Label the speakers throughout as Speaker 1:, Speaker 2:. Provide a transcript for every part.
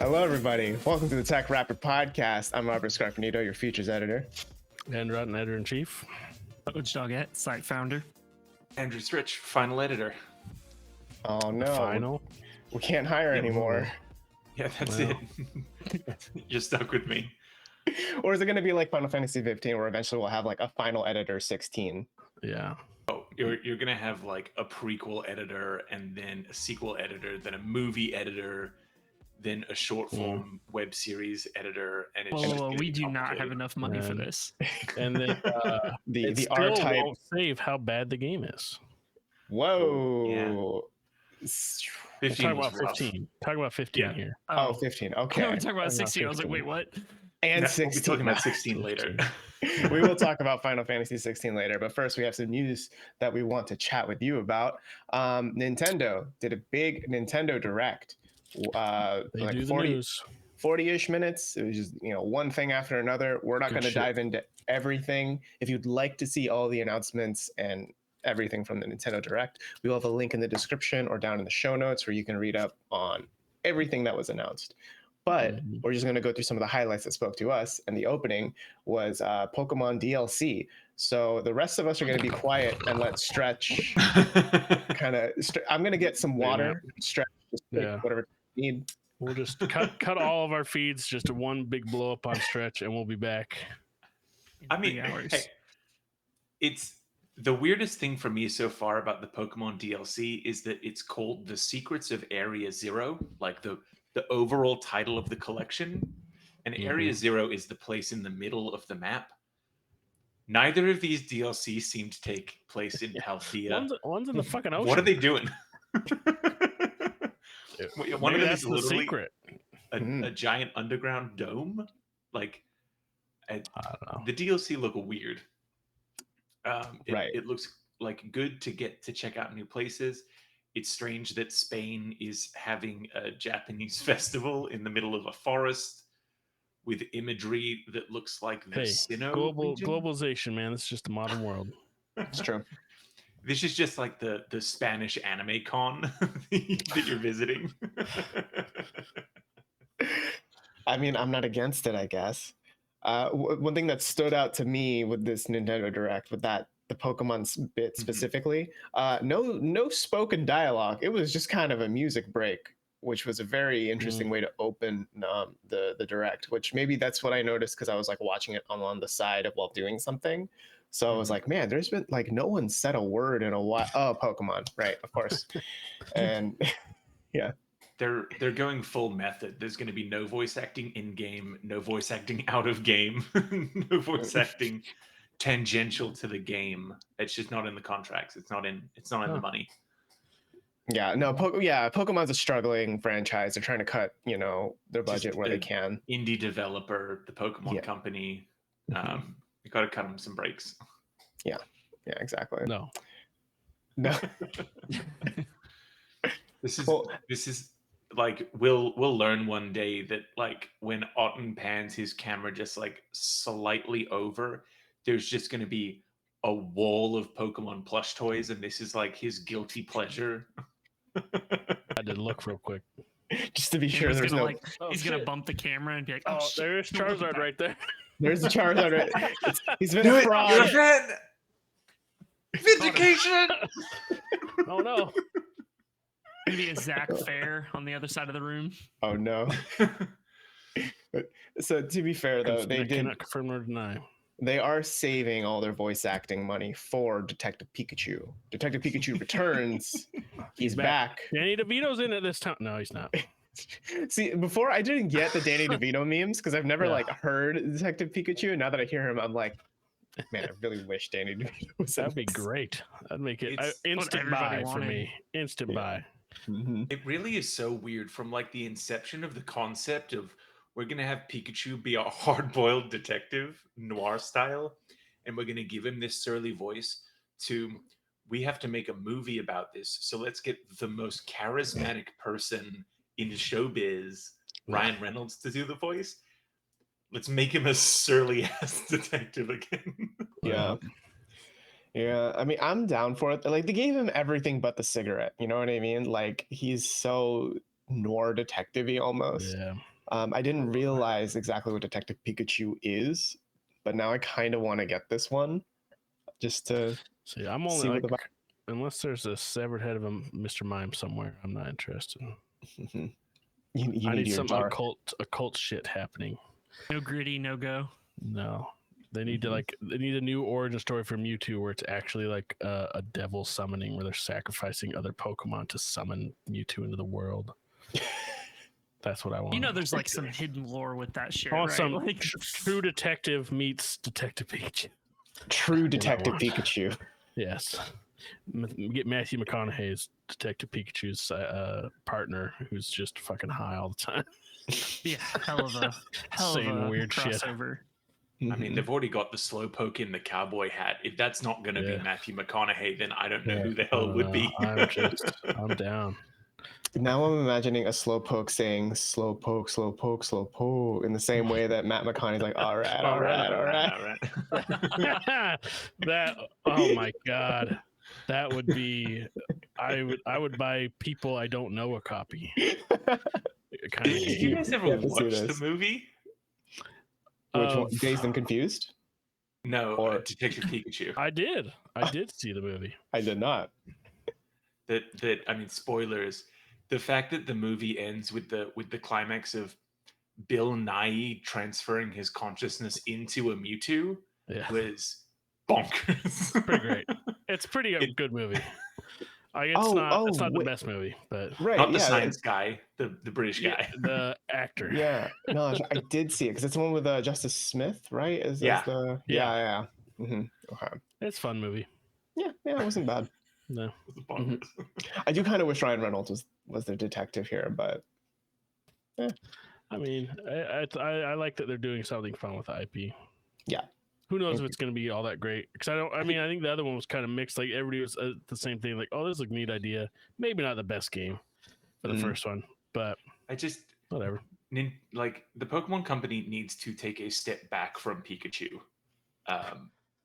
Speaker 1: Hello, everybody. Welcome to the TechRaptor podcast. I'm Robert Scrappy, your features editor.
Speaker 2: And Rotten Editor-in-Chief.
Speaker 3: Coach Doggett, site founder.
Speaker 4: Andrew Stritch, final editor.
Speaker 1: Oh, no.
Speaker 2: Final.
Speaker 1: We can't hire anymore.
Speaker 4: Yeah, that's it. You're stuck with me.
Speaker 1: Or is it going to be like Final Fantasy 15, where eventually we'll have like a final editor 16?
Speaker 2: Yeah.
Speaker 4: Oh, you're going to have like a prequel editor and then a sequel editor, then a movie editor, then a short form web series editor, and it's
Speaker 3: Well, we do not have enough money for this.
Speaker 2: And then
Speaker 1: the R type
Speaker 2: won't save how bad the game is.
Speaker 1: Whoa.
Speaker 4: Yeah.
Speaker 2: 15 talk about 15. Talk about 15 here.
Speaker 1: Oh, 15. Okay.
Speaker 3: We're talking about 16. I was like, wait, what?
Speaker 1: And
Speaker 4: No,
Speaker 1: 16.
Speaker 4: We'll be talking about 16 later.
Speaker 1: We will talk about Final Fantasy 16 later, but first we have some news that we want to chat with you about. Nintendo did a big Nintendo Direct.
Speaker 2: They
Speaker 1: like
Speaker 2: do the news.
Speaker 1: 40-ish minutes. It was just, one thing after another. We're not going to dive into everything. If you'd like to see all the announcements and everything from the Nintendo Direct, we will have a link in the description or down in the show notes where you can read up on everything that was announced. But we're just going to go through some of the highlights that spoke to us. And the opening was Pokemon DLC. So the rest of us are going to be quiet and let Stretch kind of. I'm going to get some water. Stretch, just whatever you need.
Speaker 2: We'll just cut all of our feeds just to one big blow up on Stretch, and we'll be back.
Speaker 4: I mean, hey, it's the weirdest thing for me so far about the Pokemon DLC is that it's called The Secrets of Area Zero, like the overall title of the collection, and Area Zero is the place in the middle of the map. Neither of these DLCs seem to take place in Paldea.
Speaker 2: One's in the fucking ocean.
Speaker 4: What are they doing? One of them is
Speaker 2: the
Speaker 4: literally
Speaker 2: secret.
Speaker 4: A giant underground dome. Like,
Speaker 2: I don't know.
Speaker 4: The DLC look weird.
Speaker 1: Right.
Speaker 4: It looks like good to get to check out new places. It's strange that Spain is having a Japanese festival in the middle of a forest with imagery that looks like the Sinnoh region.
Speaker 2: Globalization, man. It's just the modern world.
Speaker 1: It's true.
Speaker 4: This is just like the Spanish anime con that you're visiting.
Speaker 1: I mean, I'm not against it, I guess. One thing that stood out to me with this Nintendo Direct, with the Pokemon bit specifically, no spoken dialogue. It was just kind of a music break, which was a very interesting way to open the Direct, which maybe that's what I noticed because I was like watching it on the side of while doing something. So I was like, man, there's been like no one said a word in a while. Oh, Pokemon, right, of course. And yeah.
Speaker 4: They're going full method. There's going to be no voice acting in game, no voice acting out of game, no voice acting tangential to the game. It's just not in the contracts. It's not in the money.
Speaker 1: Yeah, no, Pokemon's a struggling franchise. They're trying to cut, their budget where they can.
Speaker 4: Indie developer, the Pokemon company, you got to cut them some breaks.
Speaker 1: Yeah, exactly.
Speaker 2: No.
Speaker 4: This is like we'll learn one day that like when Otten pans his camera just like slightly over, there's just going to be a wall of Pokemon plush toys, and this is like his guilty pleasure.
Speaker 2: I had to look real quick
Speaker 1: just to be sure there's no.
Speaker 3: He's gonna bump the camera and be like,
Speaker 2: "Oh, there's Charizard right there."
Speaker 1: There's the Charizard. Right. He's been a fraud.
Speaker 4: You're a fan. Vindication.
Speaker 2: Oh no.
Speaker 3: Maybe a Zach Fair on the other side of the room.
Speaker 1: Oh no. So to be fair though, they
Speaker 2: cannot confirm or deny.
Speaker 1: They are saving all their voice acting money for Detective Pikachu. Detective Pikachu returns. He's back.
Speaker 2: Danny DeVito's in it this time. No, he's not.
Speaker 1: See, before I didn't get the Danny DeVito memes because I've never heard Detective Pikachu. And now that I hear him, I'm like, man, I really wish Danny DeVito was.
Speaker 2: That'd be great. That'd make it instant buy for me. Instant buy.
Speaker 1: Mm-hmm.
Speaker 4: It really is so weird from like the inception of the concept of we're going to have Pikachu be a hard-boiled detective noir style, and we're going to give him this surly voice to we have to make a movie about this. So let's get the most charismatic person in showbiz, Ryan Reynolds, to do the voice. Let's make him a surly ass detective again.
Speaker 1: Yeah, I mean, I'm down for it. Like, they gave him everything but the cigarette. You know what I mean? Like, he's so noir detective-y almost.
Speaker 2: Yeah.
Speaker 1: I didn't realize exactly what Detective Pikachu is, but now I kind of want to get this one just to
Speaker 2: See, I'm only
Speaker 1: see what
Speaker 2: like,
Speaker 1: the.
Speaker 2: unless there's a severed head of a Mr. Mime somewhere, I'm not interested.
Speaker 1: You
Speaker 2: I
Speaker 1: need
Speaker 2: need
Speaker 1: your
Speaker 2: some
Speaker 1: jar.
Speaker 2: occult shit happening.
Speaker 3: No gritty, no go.
Speaker 2: No, they need to they need a new origin story for Mewtwo where it's actually like a devil summoning, where they're sacrificing other Pokemon to summon Mewtwo into the world. That's what I want.
Speaker 3: You know, there's like some hidden lore with that shit,
Speaker 2: I want
Speaker 3: right?
Speaker 2: some
Speaker 3: Like,
Speaker 2: True Detective meets Detective Pikachu.
Speaker 1: True Detective
Speaker 2: want.
Speaker 1: Pikachu.
Speaker 2: Yes. Get Matthew McConaughey's Detective Pikachu's partner, who's just fucking high all the time.
Speaker 3: be a hell of a
Speaker 2: Saying weird
Speaker 3: crossover.
Speaker 4: I mean, they've already got the Slowpoke in the cowboy hat. If that's not going to be Matthew McConaughey, then I don't know who the hell would be.
Speaker 2: I'm down.
Speaker 1: Now I'm imagining a Slowpoke saying "Slowpoke, Slowpoke, Slowpoke" in the same way that Matt McConaughey's like, "All right, all right, all right."
Speaker 2: That, oh my god, that would be. I would buy People I Don't Know a copy. Kind of
Speaker 4: Did you guys ever
Speaker 1: have to see
Speaker 4: watch the
Speaker 1: this.
Speaker 4: movie?
Speaker 1: Which one? Dazed and Confused?
Speaker 4: No,
Speaker 1: Or-
Speaker 4: Detective Pikachu.
Speaker 2: I did see the movie.
Speaker 1: I did not.
Speaker 4: That I mean, spoilers. The fact that the movie ends with the climax of Bill Nye transferring his consciousness into a Mewtwo was bonkers.
Speaker 2: Pretty great. It's pretty good movie. It's not the best movie, but
Speaker 1: right,
Speaker 4: Not the science guy, the British guy,
Speaker 2: the actor.
Speaker 1: Yeah, no, I did see it because it's the one with Justice Smith, right?
Speaker 4: Yeah.
Speaker 1: Yeah. Mm-hmm. Okay.
Speaker 2: It's a fun movie.
Speaker 1: Yeah, it wasn't bad.
Speaker 2: No,
Speaker 1: I do kind of wish Ryan Reynolds was the detective here, but
Speaker 2: I mean, I like that they're doing something fun with the IP.
Speaker 1: Yeah.
Speaker 2: Who knows if it's going to be all that great? Because I think the other one was kind of mixed. Like everybody was the same thing. Like, oh, this is a neat idea. Maybe not the best game for the first one, but whatever.
Speaker 4: Like the Pokemon Company needs to take a step back from Pikachu,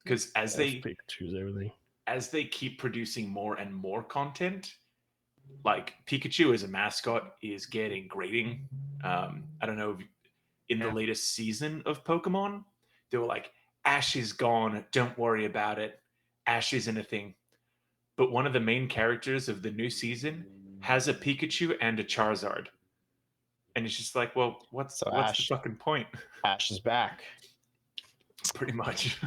Speaker 4: because
Speaker 2: Pikachu's everything.
Speaker 4: As they keep producing more and more content, like Pikachu as a mascot is getting grating. I don't know if in the latest season of Pokemon, they were like, Ash is gone, don't worry about it. Ash isn't a thing. But one of the main characters of the new season has a Pikachu and a Charizard. And it's just like, well, what's the fucking point?
Speaker 1: Ash is back.
Speaker 4: Pretty much.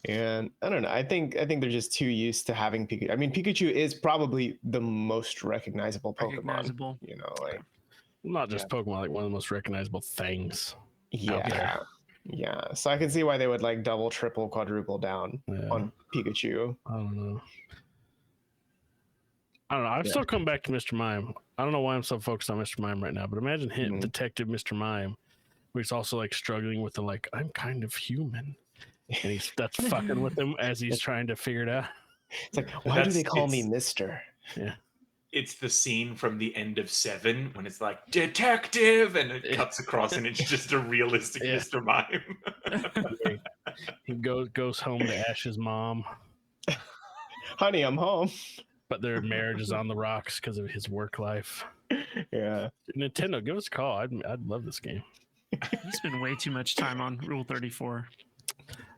Speaker 1: And I don't know. I think they're just too used to having Pikachu. I mean, Pikachu is probably the most recognizable Pokemon. You know, like
Speaker 2: not just Pokemon, like one of the most recognizable things.
Speaker 1: Yeah. So I can see why they would like double, triple, quadruple down on Pikachu.
Speaker 2: I don't know. I've still come back to Mr. Mime. I don't know why I'm so focused on Mr. Mime right now, but imagine him, Detective Mr. Mime, where he's also like struggling with the like, I'm kind of human. And that's fucking with him as he's trying to figure it out.
Speaker 1: It's like, why do they call me Mister?
Speaker 2: Yeah.
Speaker 4: It's the scene from the end of 7 when it's like detective and it cuts across and it's just a realistic Mr. Mime.
Speaker 2: He goes home to Ash's mom.
Speaker 1: Honey, I'm home.
Speaker 2: But their marriage is on the rocks because of his work life.
Speaker 1: Yeah.
Speaker 2: Nintendo, give us a call. I'd love this game.
Speaker 3: You spend way too much time on Rule 34.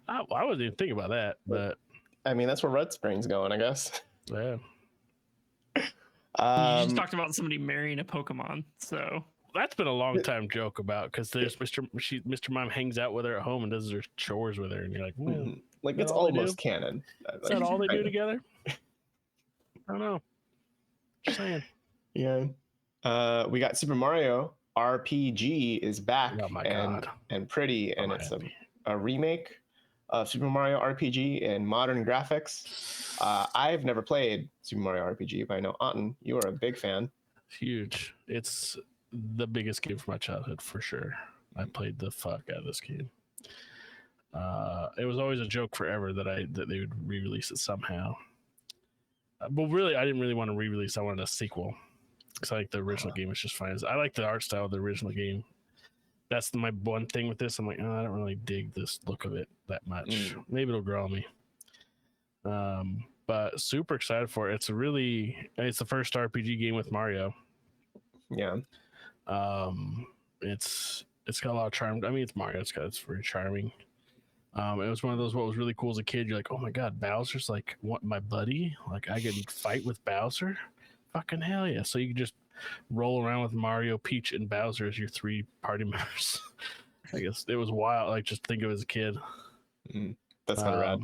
Speaker 2: I wasn't even thinking about that, but
Speaker 1: I mean, that's where Red Spring's going, I guess.
Speaker 2: Yeah.
Speaker 3: You just talked about somebody marrying a Pokemon, so
Speaker 2: that's been a long time joke about because there's Mr. Mime hangs out with her at home and does her chores with her, and you're like, well,
Speaker 1: like it's almost canon.
Speaker 2: Is that all they do together? I don't know. Just saying.
Speaker 1: Yeah. We got Super Mario RPG is back and pretty, and it's a remake of Super Mario RPG in modern graphics. I've never played Super Mario RPG, but I know Anton, you are a big fan.
Speaker 2: Huge. It's the biggest game from my childhood for sure. I played the fuck out of this game. It was always a joke forever that they would re-release it somehow. But really, I didn't really want to re-release. I wanted a sequel because I think the original game was just fine. I like the art style of the original game. That's my one thing with this. I'm like, I don't really dig this look of it that much. Maybe it'll grow on me. But super excited for it. It's the first RPG game with Mario.
Speaker 1: Yeah.
Speaker 2: It's got a lot of charm. I mean, it's Mario. It's very charming. It was one of those, what was really cool as a kid, you're like, oh my god, Bowser's like what, my buddy? Like I can fight with Bowser? Fucking hell yeah. So you can just roll around with Mario, Peach, and Bowser as your 3 party members. I guess it was wild, like just think of it as a kid.
Speaker 1: That's kind of rad.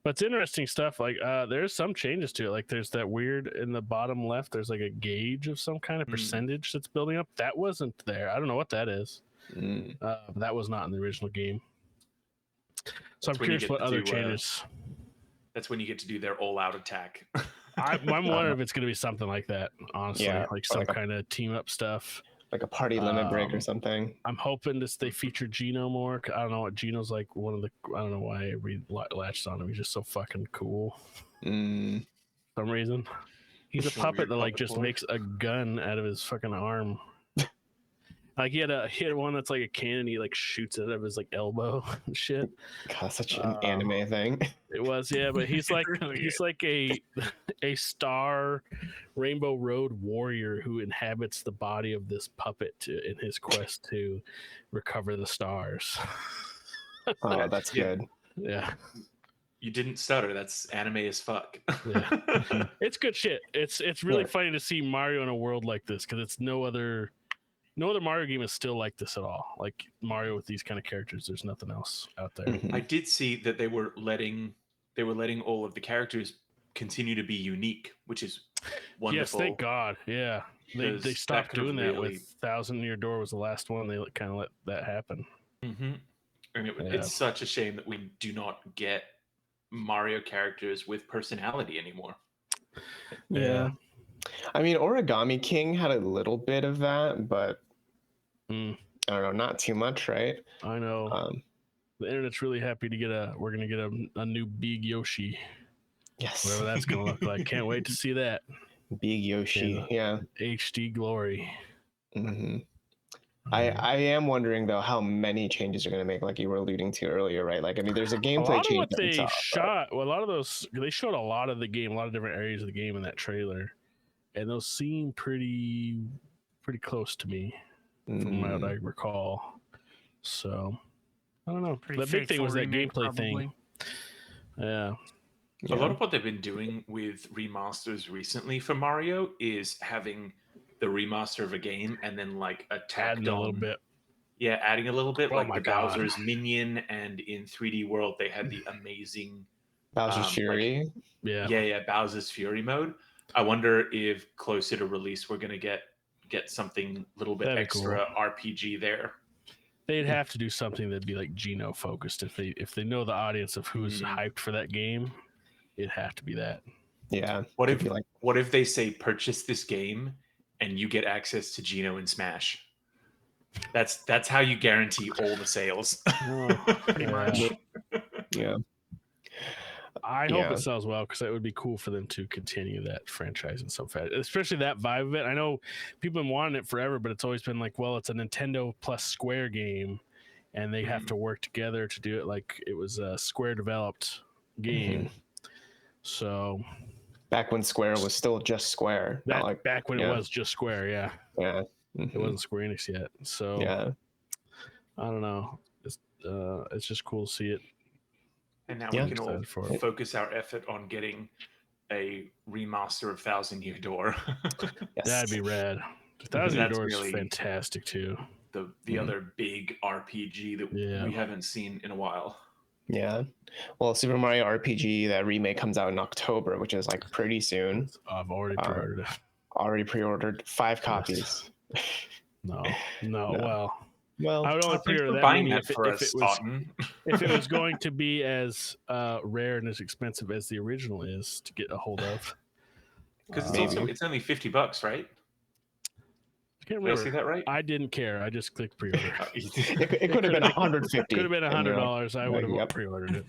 Speaker 2: But it's interesting stuff. Like there's some changes to it. Like there's that weird in the bottom left, there's like a gauge of some kind of percentage that's building up. That wasn't there. I don't know what that is. That was not in the original game. So I'm curious what other changes.
Speaker 4: That's when you get to do their all-out attack.
Speaker 2: I'm wondering if it's going to be something like that, honestly.
Speaker 1: Yeah,
Speaker 2: like some kind of team-up stuff.
Speaker 1: Like a party limit break or something.
Speaker 2: I'm hoping they feature Gino more. I don't know what Gino's like. One of the, I don't know why everybody latched on him. He's just so fucking cool. For some reason. He's a puppet that like just makes a gun out of his fucking arm. Like he had one that's like a cannon. He like shoots it out of his like elbow and shit.
Speaker 1: God, such an anime thing.
Speaker 2: It was, yeah, but he's like he's like a star Rainbow Road warrior who inhabits the body of this puppet in his quest to recover the stars.
Speaker 1: Oh, that's good.
Speaker 2: Yeah.
Speaker 4: You didn't stutter. That's anime as fuck.
Speaker 2: Yeah. It's good shit. It's really funny to see Mario in a world like this because it's no other Mario game is still like this at all. Like Mario with these kind of characters, there's nothing else out there.
Speaker 4: I did see that they were letting all of the characters continue to be unique, which is wonderful.
Speaker 2: Yes, thank God. Yeah, they stopped doing that with Thousand Year Door was the last one. They kind of let that happen.
Speaker 4: And it's such a shame that we do not get Mario characters with personality anymore.
Speaker 1: Yeah. I mean, Origami King had a little bit of that, but I don't know, not too much, right?
Speaker 2: I know. The internet's really happy to we're gonna get a new Big Yoshi.
Speaker 1: Yes.
Speaker 2: Whatever that's gonna look like. Can't wait to see that.
Speaker 1: Big Yoshi, yeah.
Speaker 2: HD glory.
Speaker 1: I am wondering though how many changes are going to make, like you were alluding to earlier, right? Like, I mean, there's a gameplay change.
Speaker 2: What they shot, well, a lot of those, they showed a lot of the game, a lot of different areas of the game in that trailer, and those seem pretty close to me from what I recall. So I don't know. The big thing was that gameplay thing. Yeah.
Speaker 4: A lot of what they've been doing with remasters recently for Mario is having the remaster of a game and then like
Speaker 2: adding a little bit.
Speaker 4: Yeah, adding a little bit, like the Bowser's Minion, and in 3D World they had the amazing
Speaker 1: Bowser's Fury.
Speaker 4: Bowser's Fury mode. I wonder if closer to release we're gonna get something a little bit extra RPG there.
Speaker 2: They'd have to do something that'd be like Geno focused if they know the audience of who's hyped for that game. It'd have to be that.
Speaker 1: Yeah.
Speaker 4: What if they say purchase this game and you get access to Geno and Smash? That's how you guarantee all the sales.
Speaker 3: Pretty much.
Speaker 1: Yeah.
Speaker 2: I hope it sells well because that would be cool for them to continue that franchise in some fashion, especially that vibe of it. I know people have been wanting it forever, but it's always been like, well, it's a Nintendo plus Square game, and they have to work together to do it. Like it was a Square developed game. So
Speaker 1: back when Square was still just Square,
Speaker 2: back when it was just Square, yeah. It wasn't Square Enix yet. So I don't know. It's just cool to see it.
Speaker 4: And now we can all focus our effort on getting a remaster of Thousand Year Door.
Speaker 2: That'd be rad. Thousand Year Door is fantastic too.
Speaker 4: The other big RPG that we haven't seen in a while.
Speaker 1: Yeah. Well, Super Mario RPG, that remake comes out in October, which is like pretty soon.
Speaker 2: I've already pre-ordered it.
Speaker 1: Already pre-ordered 5 copies.
Speaker 2: No. Well, I would only
Speaker 4: pre-order that many
Speaker 2: if it was going to be as rare and as expensive as the original is to get a hold of.
Speaker 4: Because it's only $50, right?
Speaker 2: I can't remember.
Speaker 4: Did I see that right?
Speaker 2: I didn't care. I just clicked pre-order.
Speaker 1: It could have been $150.
Speaker 2: Could have been $100. I would have pre-ordered it.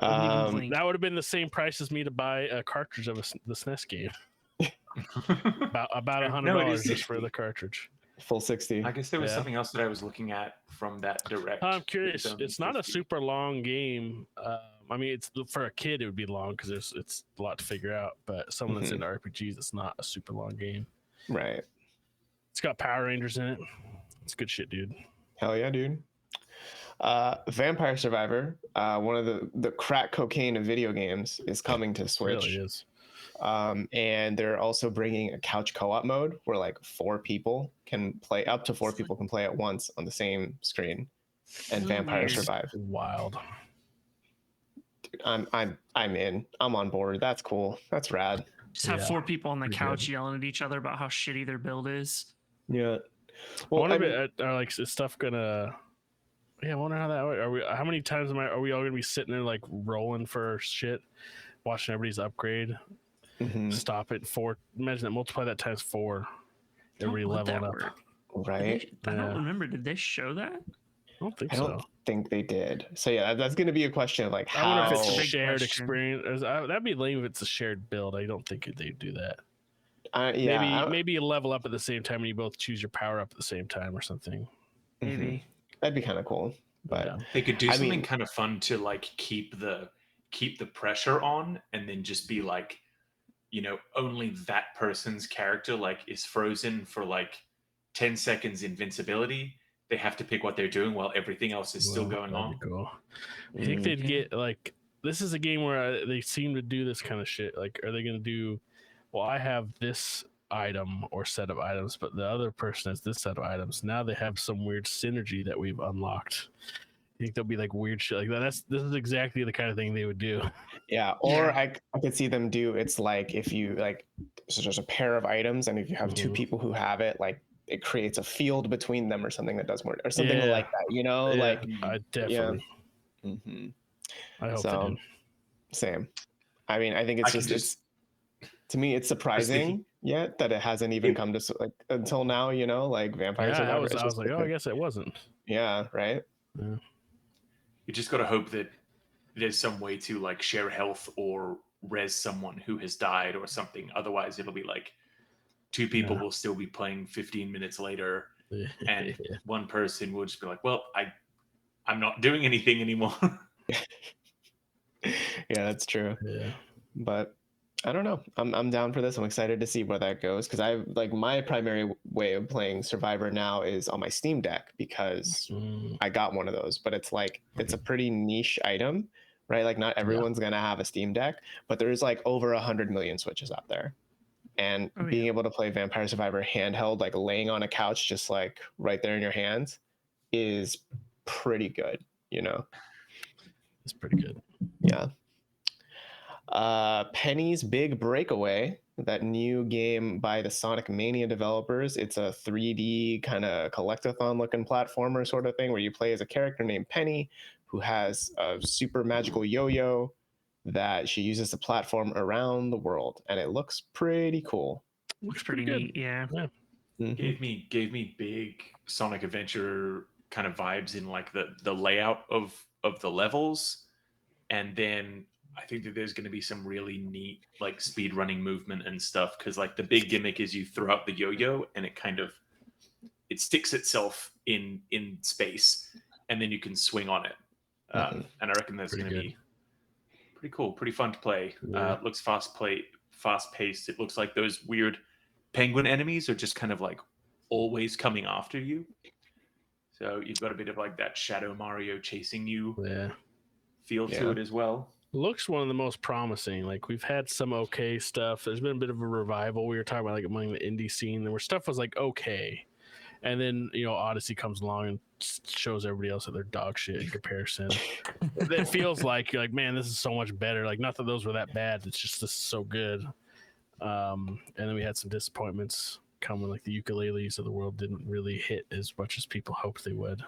Speaker 2: That would have been the same price as me to buy a cartridge of the SNES game. about $100 just for the cartridge.
Speaker 1: Full 60.
Speaker 4: I guess there was something else that I was looking at from that direct.
Speaker 2: I'm curious. It's not a super long game. I mean, it's for a kid it would be long because it's a lot to figure out. But someone that's into RPGs, it's not a super long game.
Speaker 1: Right.
Speaker 2: It's got Power Rangers in it. It's good shit, dude.
Speaker 1: Hell yeah, dude. Vampire Survivor, one of the crack cocaine of video games, is coming to Switch.
Speaker 2: It really is.
Speaker 1: And they're also bringing a couch co-op mode where like up to 4 people can play at once on the same screen, and Vampire
Speaker 3: Weird.
Speaker 1: Survive.
Speaker 2: Wild.
Speaker 1: Dude, I'm in. I'm on board. That's cool. That's rad.
Speaker 3: Just have
Speaker 2: Yeah,
Speaker 3: 4 people on the
Speaker 2: pretty
Speaker 3: couch
Speaker 2: good.
Speaker 3: yelling at each other about how shitty their build is.
Speaker 1: Yeah.
Speaker 2: I wonder
Speaker 1: I mean,
Speaker 2: are like is stuff gonna? Yeah, I wonder how that. Are we? How many times are we all gonna be sitting there like rolling for shit, watching everybody's upgrade?
Speaker 1: mhm,
Speaker 2: Stop it. 4. Imagine that. Multiply that times 4. Everybody
Speaker 3: Don't let
Speaker 2: leveling
Speaker 3: that
Speaker 2: up.
Speaker 3: work.
Speaker 1: right?
Speaker 3: I don't
Speaker 2: Yeah.
Speaker 3: remember. Did they show that?
Speaker 2: I don't think
Speaker 1: I don't
Speaker 2: so.
Speaker 1: think they did. So yeah, that's going to be a question of like
Speaker 2: I wonder
Speaker 1: how.
Speaker 2: if it's
Speaker 3: That's
Speaker 2: a
Speaker 3: a big
Speaker 2: shared
Speaker 3: question.
Speaker 2: experience. That'd be lame if it's a shared build. I don't think they do that.
Speaker 1: Yeah,
Speaker 2: Maybe you level up at the same time and you both choose your power up at the same time or something.
Speaker 3: Maybe.
Speaker 1: that'd be kind of cool. But
Speaker 2: Yeah.
Speaker 4: They could do
Speaker 1: I
Speaker 4: something
Speaker 1: mean-
Speaker 4: kind of fun to like keep the pressure on, and then just be like, only that person's character like is frozen for like 10 seconds invincibility. They have to pick what they're doing while everything else is still
Speaker 2: Well,
Speaker 4: going
Speaker 2: that'd
Speaker 4: on.
Speaker 2: be cool. I think
Speaker 1: mm,
Speaker 2: they'd
Speaker 3: Yeah.
Speaker 2: get like this is a game where they seem to do this kind of shit. Like, are they gonna do? Well, I have this item or set of items, but the other person has this set of items. Now they have some weird synergy that we've unlocked. I think there'll be like weird shit like that. This is exactly the kind of thing they would do.
Speaker 1: yeah, or
Speaker 3: Yeah.
Speaker 1: I could see them do. It's like if you like, so there's a pair of items, and if you have 2
Speaker 2: Mhm.
Speaker 1: people who have it, like it creates a field between them or something that does more or something
Speaker 2: Yeah.
Speaker 1: like that. Like
Speaker 2: I definitely.
Speaker 1: hmm
Speaker 2: I hope
Speaker 1: So,
Speaker 2: they do.
Speaker 1: same. I mean, I think it's
Speaker 4: I can
Speaker 1: just
Speaker 4: just-
Speaker 1: it's to me it's surprising yet that it hasn't even
Speaker 4: It-
Speaker 1: come to like until now. Like Vampire
Speaker 2: Yeah,
Speaker 1: Survivor.
Speaker 2: I
Speaker 1: it's
Speaker 2: was
Speaker 1: just
Speaker 2: like, oh, I guess it wasn't.
Speaker 1: yeah, right.
Speaker 4: You just got to hope that there's some way to like share health or res someone who has died or something. Otherwise, it'll be like 2 people
Speaker 2: Yeah.
Speaker 4: will still be playing 15 minutes later, and one person will just be like, "Well, I'm not doing anything anymore."
Speaker 1: Yeah, that's true.
Speaker 2: Yeah.
Speaker 1: But I don't know. I'm down for this. I'm excited to see where that goes because I like my primary way of playing Survivor now is on my Steam Deck because
Speaker 2: Mm,
Speaker 1: I got one of those. But it's like it's a pretty niche item, right? Like not everyone's gonna have a Steam Deck, but there's like over 100 million Switches out there. And
Speaker 3: Oh,
Speaker 1: being
Speaker 3: yeah.
Speaker 1: able to play Vampire Survivor handheld, like laying on a couch, just like right there in your hands, is pretty good.
Speaker 2: it's pretty good.
Speaker 1: Yeah. Penny's Big Breakaway, that new game by the Sonic Mania developers. It's a 3D kind of collectathon looking platformer sort of thing where you play as a character named Penny who has a super magical yo-yo that she uses to platform around the world, and it looks pretty cool.
Speaker 3: Looks pretty neat. Yeah.
Speaker 1: Mhm.
Speaker 4: gave me big Sonic Adventure kind of vibes in like the layout of the levels, and then I think that there's going to be some really neat like speed running movement and stuff because like the big gimmick is you throw out the yo-yo and it sticks itself in space, and then you can swing on it. And I reckon that's
Speaker 2: Pretty
Speaker 4: going to
Speaker 2: good.
Speaker 4: be pretty cool, pretty fun to play.
Speaker 2: Yeah.
Speaker 4: Looks fast paced. It looks like those weird penguin enemies are just kind of like always coming after you. So you've got a bit of like that Shadow Mario chasing you
Speaker 2: Yeah.
Speaker 4: feel to
Speaker 1: Yeah.
Speaker 4: it as well.
Speaker 2: Looks one of the most promising. Like we've had some okay stuff. There's been a bit of a revival. We were talking about like among the indie scene, where stuff was like okay, and then Odyssey comes along and shows everybody else that they're dog shit in comparison. It feels like you're like, man, this is so much better. Like not that those were that bad. It's just this is so good. And then we had some disappointments coming, like the ukuleles of the world didn't really hit as much as people hoped they would.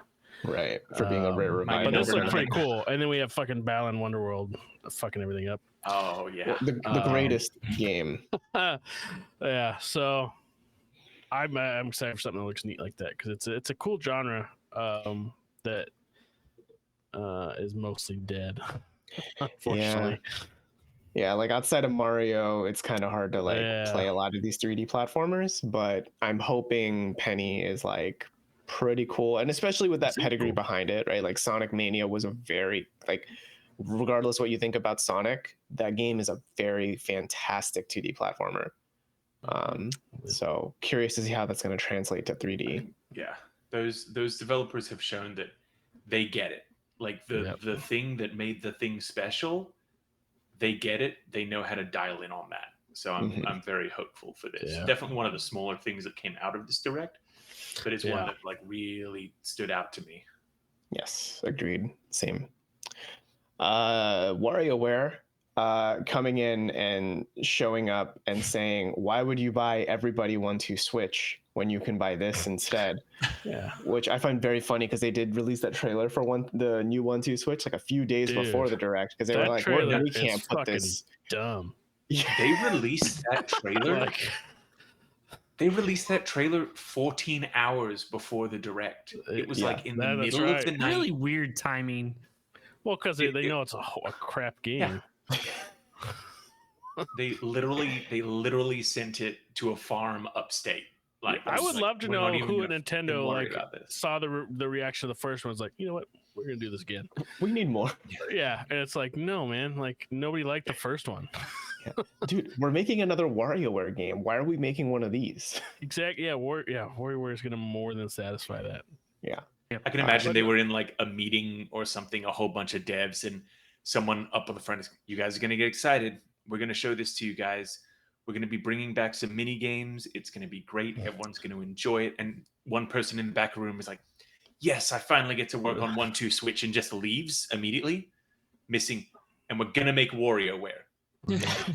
Speaker 1: Right, for being a rare
Speaker 4: Might be
Speaker 2: But
Speaker 1: revival.
Speaker 2: this looked
Speaker 4: Overnight.
Speaker 2: pretty cool. And then we have fucking Balan Wonderworld fucking everything up.
Speaker 4: Oh yeah.
Speaker 1: The greatest game.
Speaker 2: Yeah, so I'm excited for something that looks neat like that because it's a cool genre that is mostly dead, unfortunately.
Speaker 1: Yeah, like outside of Mario, it's kind of hard to like
Speaker 2: Yeah.
Speaker 1: play a lot of these 3D platformers, but I'm hoping Penny is like pretty cool, and especially with that
Speaker 2: Seems
Speaker 1: pedigree
Speaker 2: cool.
Speaker 1: behind it, right? Like Sonic Mania was a very like regardless what you think about Sonic, that game is a very fantastic 2D platformer. So curious to see how that's going to translate to 3D.
Speaker 4: Yeah, those developers have shown that they get it. Like the thing that made the thing special, they get it. They know how to dial in on that. So I'm very hopeful for this.
Speaker 2: Yeah.
Speaker 4: Definitely one of the smaller things that came out of this direct, but it's one
Speaker 2: Yeah.
Speaker 4: that like really stood out to me.
Speaker 1: Yes, agreed. Same. WarioWare coming in and showing up and saying, "Why would you buy Everybody 1-2 Switch when you can buy this instead?"
Speaker 2: Yeah.
Speaker 1: Which I find very funny because they did release that trailer for the new 1-2 Switch like a few days before the direct because they were
Speaker 2: That
Speaker 1: like,
Speaker 2: trailer
Speaker 1: "We can't
Speaker 2: is
Speaker 1: put
Speaker 2: fucking
Speaker 1: this."
Speaker 2: dumb.
Speaker 4: They released that trailer.
Speaker 2: Like,
Speaker 4: They released that trailer 14 hours before the direct. It was like in the middle of the night.
Speaker 3: Really weird timing.
Speaker 2: well, because they know it's a crap game.
Speaker 4: Yeah. They literally sent it to a farm upstate. Like
Speaker 2: I would love to
Speaker 4: we're not
Speaker 2: know
Speaker 4: even
Speaker 2: who at
Speaker 4: gonna
Speaker 2: Nintendo
Speaker 4: worry
Speaker 2: like
Speaker 4: about this.
Speaker 2: saw the reaction of the first one. Was like, you know what, we're gonna do this again.
Speaker 1: We need more.
Speaker 2: Yeah, and it's like, no, man, like nobody liked the first one.
Speaker 1: Dude, we're making another WarioWare game. Why are we making one of these?
Speaker 2: Exactly. Yeah, WarioWare is gonna more than satisfy that.
Speaker 1: Yeah.
Speaker 4: I can imagine they were in like a meeting or something, a whole bunch of devs, and someone up on the front is, "You guys are gonna get excited. We're gonna show this to you guys. We're gonna be bringing back some mini games. It's gonna be great. Everyone's gonna enjoy it." And one person in the back room is like, "Yes, I finally get to work on 1-2 Switch," and just leaves immediately, missing. And we're gonna make WarioWare.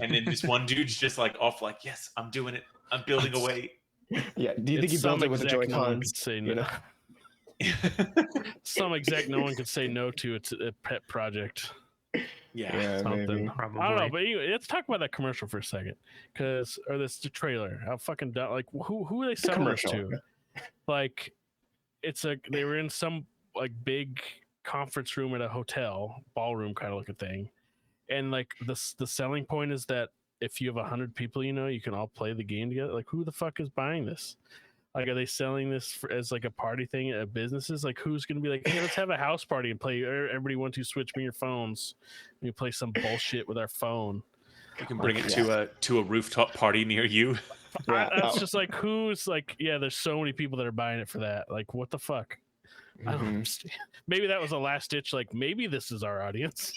Speaker 4: And then this one dude's just like off, like, "Yes, I'm doing it. I'm building away."
Speaker 1: Yeah. Do you think he builds it with the
Speaker 2: No one
Speaker 1: Joy-Cons?
Speaker 2: could say
Speaker 1: You know?
Speaker 2: some exec no one could say no to. It's a pet project.
Speaker 4: Yeah.
Speaker 2: Something.
Speaker 1: maybe.
Speaker 3: Probably.
Speaker 2: I don't know, but anyway, let's talk about that commercial for a second, or this trailer. How fucking dumb! Like, who are they selling this
Speaker 1: commercial.
Speaker 2: to? Like, they were in some like big conference room at a hotel, ballroom kind of looking thing, and like the selling point is that if you have 100 people, you can all play the game together. Like, who the fuck is buying this? Like, are they selling this as like a party thing at businesses? Like, who's going to be like, hey, let's have a house party and play everybody 1-2 Switch, bring your phones. We play some bullshit with our phone.
Speaker 4: You can bring it to a rooftop party near you.
Speaker 1: Yeah.
Speaker 2: That's just like, who's like, yeah, there's so many people that are buying it for that. Like, what the fuck? I don't understand. Maybe that was a last ditch. Like, maybe this is our audience.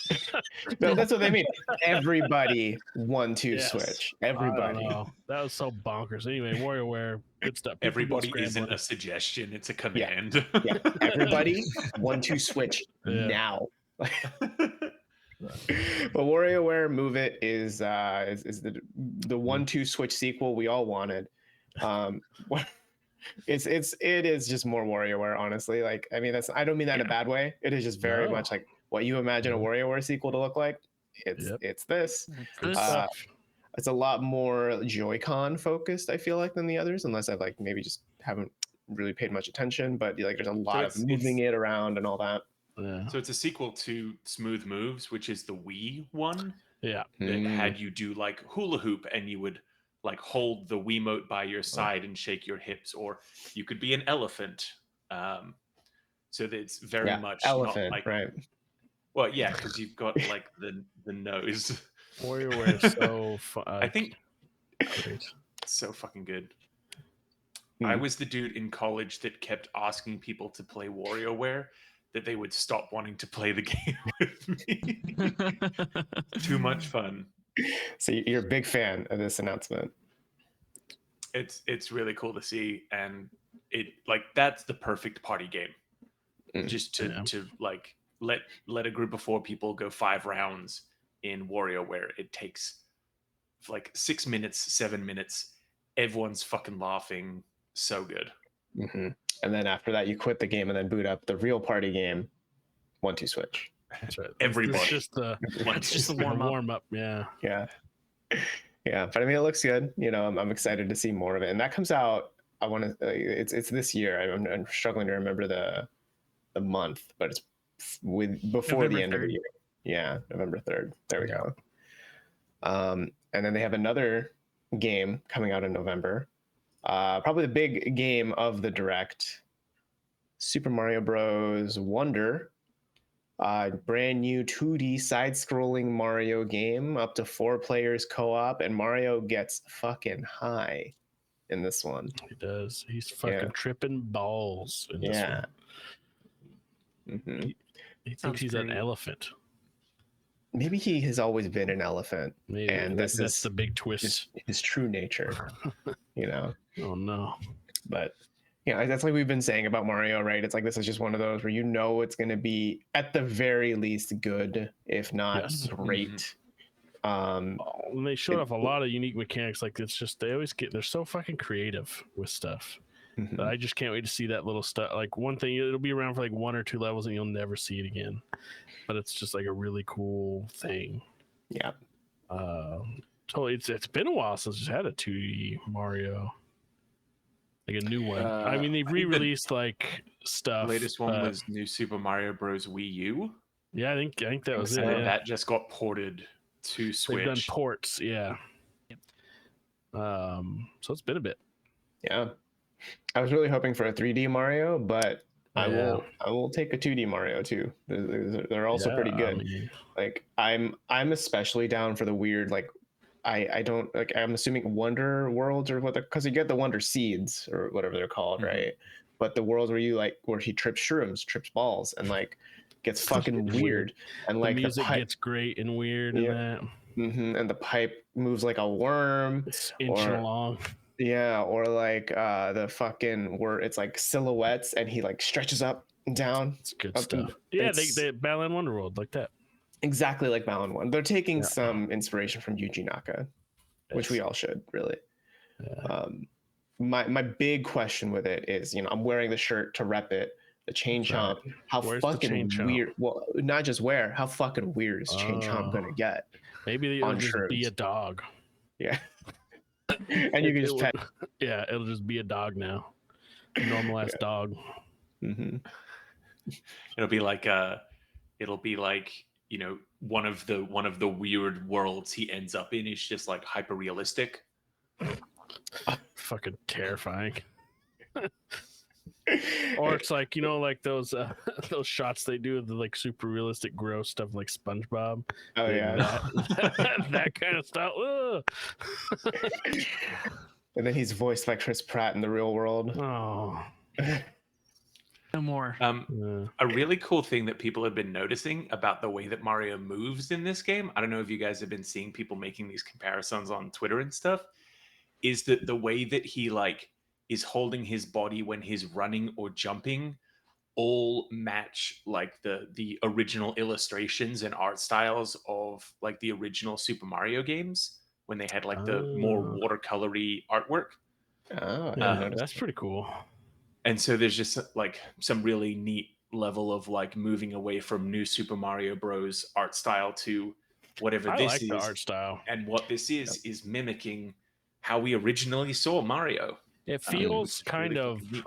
Speaker 1: No, that's what they mean. Everybody 1-2
Speaker 2: Yes.
Speaker 1: Switch.
Speaker 2: I
Speaker 1: Everybody.
Speaker 2: don't know. That was so bonkers. Anyway, WarioWare, good stuff. People
Speaker 4: Everybody
Speaker 2: scrambling.
Speaker 4: isn't a suggestion; it's a command.
Speaker 1: Yeah. Everybody 1-2 Switch
Speaker 2: Yeah.
Speaker 1: now. But WarioWare Move It is the 1-2 Switch sequel we all wanted. It is just more WarioWare, honestly. Like, I mean, I don't mean that in a bad way. It is just very much like what you imagine a WarioWare sequel to look like. It's this. It's a lot more Joy-Con focused, I feel like, than the others, unless I've like maybe just haven't really paid much attention. But like, there's a lot of moving it around and all that.
Speaker 2: Yeah.
Speaker 4: So it's a sequel to Smooth Moves, which is the Wii one.
Speaker 2: Yeah.
Speaker 4: That had you do like hula hoop and you would like hold the Wiimote by your side and shake your hips, or you could be an elephant. So that it's very much
Speaker 1: elephant,
Speaker 4: not like,
Speaker 1: right?
Speaker 4: Well, yeah, because you've got like the nose.
Speaker 2: WarioWare is so fun.
Speaker 4: I think
Speaker 2: great.
Speaker 4: so fucking good. I was the dude in college that kept asking people to play WarioWare that they would stop wanting to play the game with me. Too much fun.
Speaker 1: So you're a big fan of this announcement.
Speaker 4: It's really cool to see, and it like that's the perfect party game. Just to like let a group of 4 people go 5 rounds in WarioWare. It takes like 6 minutes, 7 minutes. Everyone's fucking laughing. So good.
Speaker 1: And then after that, you quit the game and then boot up the real party game, 1-2 Switch.
Speaker 2: That's right.
Speaker 4: Everybody.
Speaker 2: It's just the warm up. Yeah.
Speaker 1: But I mean, it looks good. I'm excited to see more of it, and that comes out. I want to. It's this year. I'm struggling to remember the month, but it's before
Speaker 3: November
Speaker 1: the end
Speaker 3: 3rd.
Speaker 1: of the year. Yeah, November 3rd. There we go. And then they have another game coming out in November. Probably the big game of the direct, Super Mario Bros. Wonder. Brand new 2D side-scrolling Mario game, up to 4 players co-op, and Mario gets fucking high in this one.
Speaker 2: He does. He's fucking tripping balls in this
Speaker 1: Yeah.
Speaker 2: one.
Speaker 1: Hmm.
Speaker 2: He thinks
Speaker 3: Sounds
Speaker 2: he's an
Speaker 3: great.
Speaker 2: elephant.
Speaker 1: Maybe he has always been an elephant,
Speaker 2: Maybe
Speaker 1: and
Speaker 2: that's
Speaker 1: is
Speaker 2: the big twist.
Speaker 1: his true nature, you know.
Speaker 2: Oh no.
Speaker 1: But yeah, that's like we've been saying about Mario, right? It's like this is just one of those where you know it's going to be at the very least good, if not
Speaker 2: Yes.
Speaker 1: great.
Speaker 2: And they showed off a lot of unique mechanics. Like it's just they're so fucking creative with stuff.
Speaker 1: Mhm.
Speaker 2: But I just can't wait to see that little stuff. Like one thing, it'll be around for like 1 or 2 levels, and you'll never see it again. But it's just like a really cool thing.
Speaker 1: Yeah.
Speaker 2: Totally. It's been a while since we've had a 2D Mario, like a new one. I mean, they've
Speaker 4: I think the
Speaker 2: re-released like stuff.
Speaker 4: latest one was New Super Mario Bros. Wii U.
Speaker 2: Yeah, I think that was it.
Speaker 4: And
Speaker 2: Yeah.
Speaker 4: that just got ported to Switch.
Speaker 2: They've done ports, yeah.
Speaker 3: Yep.
Speaker 2: So it's been a bit.
Speaker 1: Yeah. I was really hoping for a 3D Mario, but I
Speaker 2: Yeah.
Speaker 1: will take a 2D Mario too. They're also pretty
Speaker 2: Yeah,
Speaker 1: good.
Speaker 2: I mean,
Speaker 1: Like I'm especially down for the weird, like I don't like, I'm assuming Wonder Worlds or what, because you get the Wonder Seeds or whatever they're called,
Speaker 4: Mhm.
Speaker 1: right? But the worlds where you like where he trips shrooms, trips balls, and like gets fucking
Speaker 2: It's
Speaker 1: weird.
Speaker 2: weird.
Speaker 1: And
Speaker 2: the
Speaker 1: like
Speaker 2: music
Speaker 1: pipe,
Speaker 2: gets great and weird
Speaker 1: Yeah. and the pipe moves like a worm.
Speaker 2: it's inching
Speaker 1: Or-
Speaker 2: along.
Speaker 1: Yeah, or like the fucking where it's like silhouettes and he like stretches up and down.
Speaker 2: It's good
Speaker 1: Up
Speaker 2: stuff.
Speaker 1: and-
Speaker 2: Yeah,
Speaker 1: it's-
Speaker 2: they Battleland Wonderworld like that.
Speaker 1: Exactly like Balan 1. They're taking
Speaker 2: Yeah.
Speaker 1: some inspiration from Yuji Naka, which we
Speaker 2: Yes.
Speaker 1: all should, really.
Speaker 2: Yeah.
Speaker 1: My big question with it is, I'm wearing the shirt to rep it, the Chain
Speaker 2: Right.
Speaker 1: Chomp. How
Speaker 2: Where's the Chain
Speaker 1: fucking
Speaker 2: Chomp?
Speaker 1: weird? Well, not just where. How fucking weird is Chain Chomp
Speaker 2: Oh.
Speaker 1: gonna get?
Speaker 2: Maybe it'll
Speaker 1: on
Speaker 2: just be a
Speaker 1: shrooms.
Speaker 2: dog.
Speaker 1: Yeah, and you can just pet.
Speaker 2: Yeah, it'll just be a dog now. A normal ass dog.
Speaker 1: Hmm.
Speaker 4: It'll be like one of the weird worlds he ends up in is just like hyper realistic.
Speaker 2: Fucking terrifying. Or it's like like those those shots they do of the like super realistic gross stuff like SpongeBob.
Speaker 1: Oh
Speaker 2: Like
Speaker 1: yeah,
Speaker 2: that kind of stuff. Ugh.
Speaker 1: and then he's voiced by Chris Pratt in the real world.
Speaker 2: Oh.
Speaker 3: No more.
Speaker 2: Yeah.
Speaker 4: A really cool thing that people have been noticing about the way that Mario moves in this game, I don't know if you guys have been seeing people making these comparisons on Twitter and stuff, is that the way that he like is holding his body when he's running or jumping all match like the original illustrations and art styles of like the original Super Mario games when they had like the more watercolory artwork.
Speaker 1: Oh, I
Speaker 2: Yeah,
Speaker 1: didn't notice.
Speaker 2: that's pretty cool.
Speaker 4: And so there's just like some really neat level of like moving away from New Super Mario Bros. Art style to whatever
Speaker 2: I
Speaker 4: this
Speaker 2: like
Speaker 4: is.
Speaker 2: the art style.
Speaker 4: And what this is mimicking how we originally saw Mario.
Speaker 2: It
Speaker 4: which
Speaker 2: feels
Speaker 4: is
Speaker 2: kind
Speaker 4: really
Speaker 2: of
Speaker 4: fucking neat.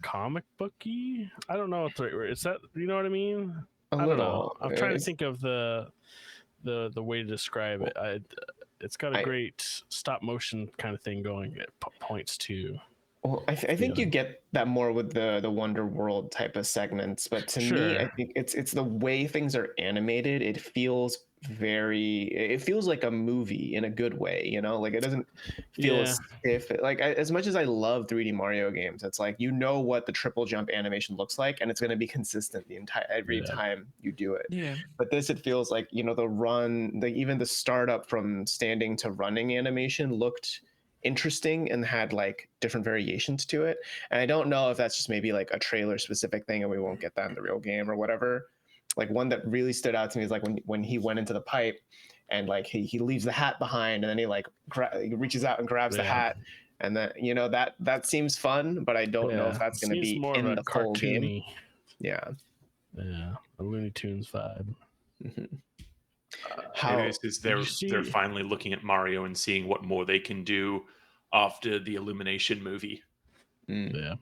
Speaker 2: comic booky. I don't know what the right word is. That you know what I mean?
Speaker 1: A
Speaker 2: I don't know.
Speaker 1: little.
Speaker 2: I'm trying to think of the way to describe it. It's got a great stop motion kind of thing going at points too.
Speaker 1: Well, I think you get that more with the Wonder World type of segments, but to me, I think it's the way things are animated. It feels like a movie in a good way, like it doesn't feel as stiff. Like as much as I love 3D Mario games, it's like what the triple jump animation looks like, and it's going to be consistent every time you do it.
Speaker 3: Yeah.
Speaker 1: But this, it feels like the run, even the startup from standing to running animation looked interesting and had like different variations to it, and I don't know if that's just maybe like a trailer specific thing and we won't get that in the real game or whatever. Like one that really stood out to me is like when he went into the pipe and like he leaves the hat behind and then he like reaches out and grabs the hat, and then that seems fun, but I don't know if that's going to be
Speaker 2: more
Speaker 1: in
Speaker 2: of
Speaker 1: the
Speaker 2: a
Speaker 1: full game.
Speaker 2: cartoony.
Speaker 1: Yeah,
Speaker 2: A Looney Tunes vibe.
Speaker 1: mm-hmm.
Speaker 4: They're finally looking at Mario and seeing what more they can do after the Illumination movie.
Speaker 2: Yeah.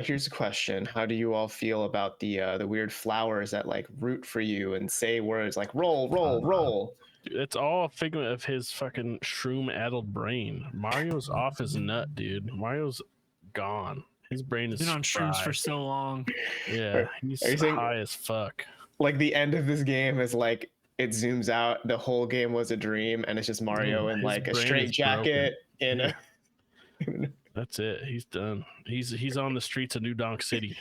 Speaker 1: Here's a question: how do you all feel about the weird flowers that like root for you and say words like roll, roll, roll?
Speaker 2: It's all a figment of his fucking shroom-addled brain. Mario's off his nut, dude. Mario's gone. His brain is
Speaker 3: Been on shrooms for
Speaker 2: fried.
Speaker 3: so long.
Speaker 2: Yeah, he's
Speaker 1: Are you saying-
Speaker 2: high as fuck.
Speaker 1: Like the end of this game is like it zooms out. The whole game was a dream, and it's just Mario in
Speaker 2: His
Speaker 1: like a
Speaker 2: brain
Speaker 1: straight
Speaker 2: is
Speaker 1: jacket in
Speaker 2: Yeah.
Speaker 1: a.
Speaker 2: That's it. He's done. He's on the streets of New Donk City.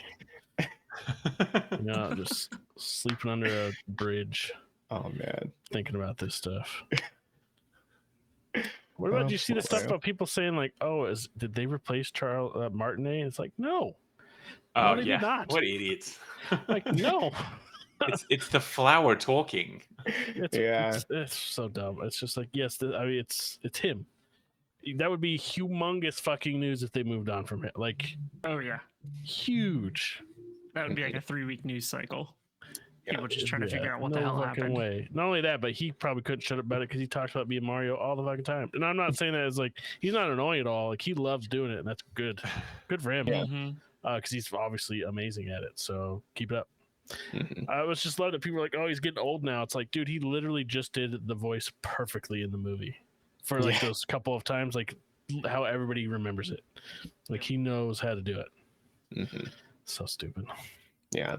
Speaker 2: Just sleeping under a bridge,
Speaker 1: Oh man.
Speaker 2: thinking about this stuff. What about?
Speaker 1: Oh,
Speaker 2: Do you see the stuff
Speaker 1: Mario.
Speaker 2: about people saying like, "Oh, did they replace Charles Martinet?" It's like, no,
Speaker 4: Oh
Speaker 2: they did
Speaker 4: yeah,
Speaker 2: not.
Speaker 4: what idiots!
Speaker 2: Like, no.
Speaker 4: it's the flower talking.
Speaker 2: It's so dumb. It's just like, yes, it's him. That would be humongous fucking news if they moved on from it. Like,
Speaker 3: Oh yeah,
Speaker 2: huge.
Speaker 3: that would be like a 3-week news cycle.
Speaker 1: Yeah.
Speaker 3: People just trying to
Speaker 2: Yeah,
Speaker 3: figure out what the
Speaker 2: no
Speaker 3: hell
Speaker 2: fucking
Speaker 3: happened.
Speaker 2: way. Not only that, but he probably couldn't shut up about it because he talks about being Mario all the fucking time. And I'm not saying that as like he's not annoying at all. Like he loves doing it, and that's good. Good for him.
Speaker 1: Yeah.
Speaker 3: Mhm.
Speaker 2: Because he's obviously amazing at it. So keep it up.
Speaker 1: Mhm.
Speaker 2: I was just loved that people were like, "Oh, he's getting old now." It's like, dude, he literally just did the voice perfectly in the movie for like
Speaker 1: Yeah.
Speaker 2: those couple of times, like how everybody remembers it. Like he knows how to do it.
Speaker 1: Mhm.
Speaker 2: So stupid.
Speaker 1: Yeah.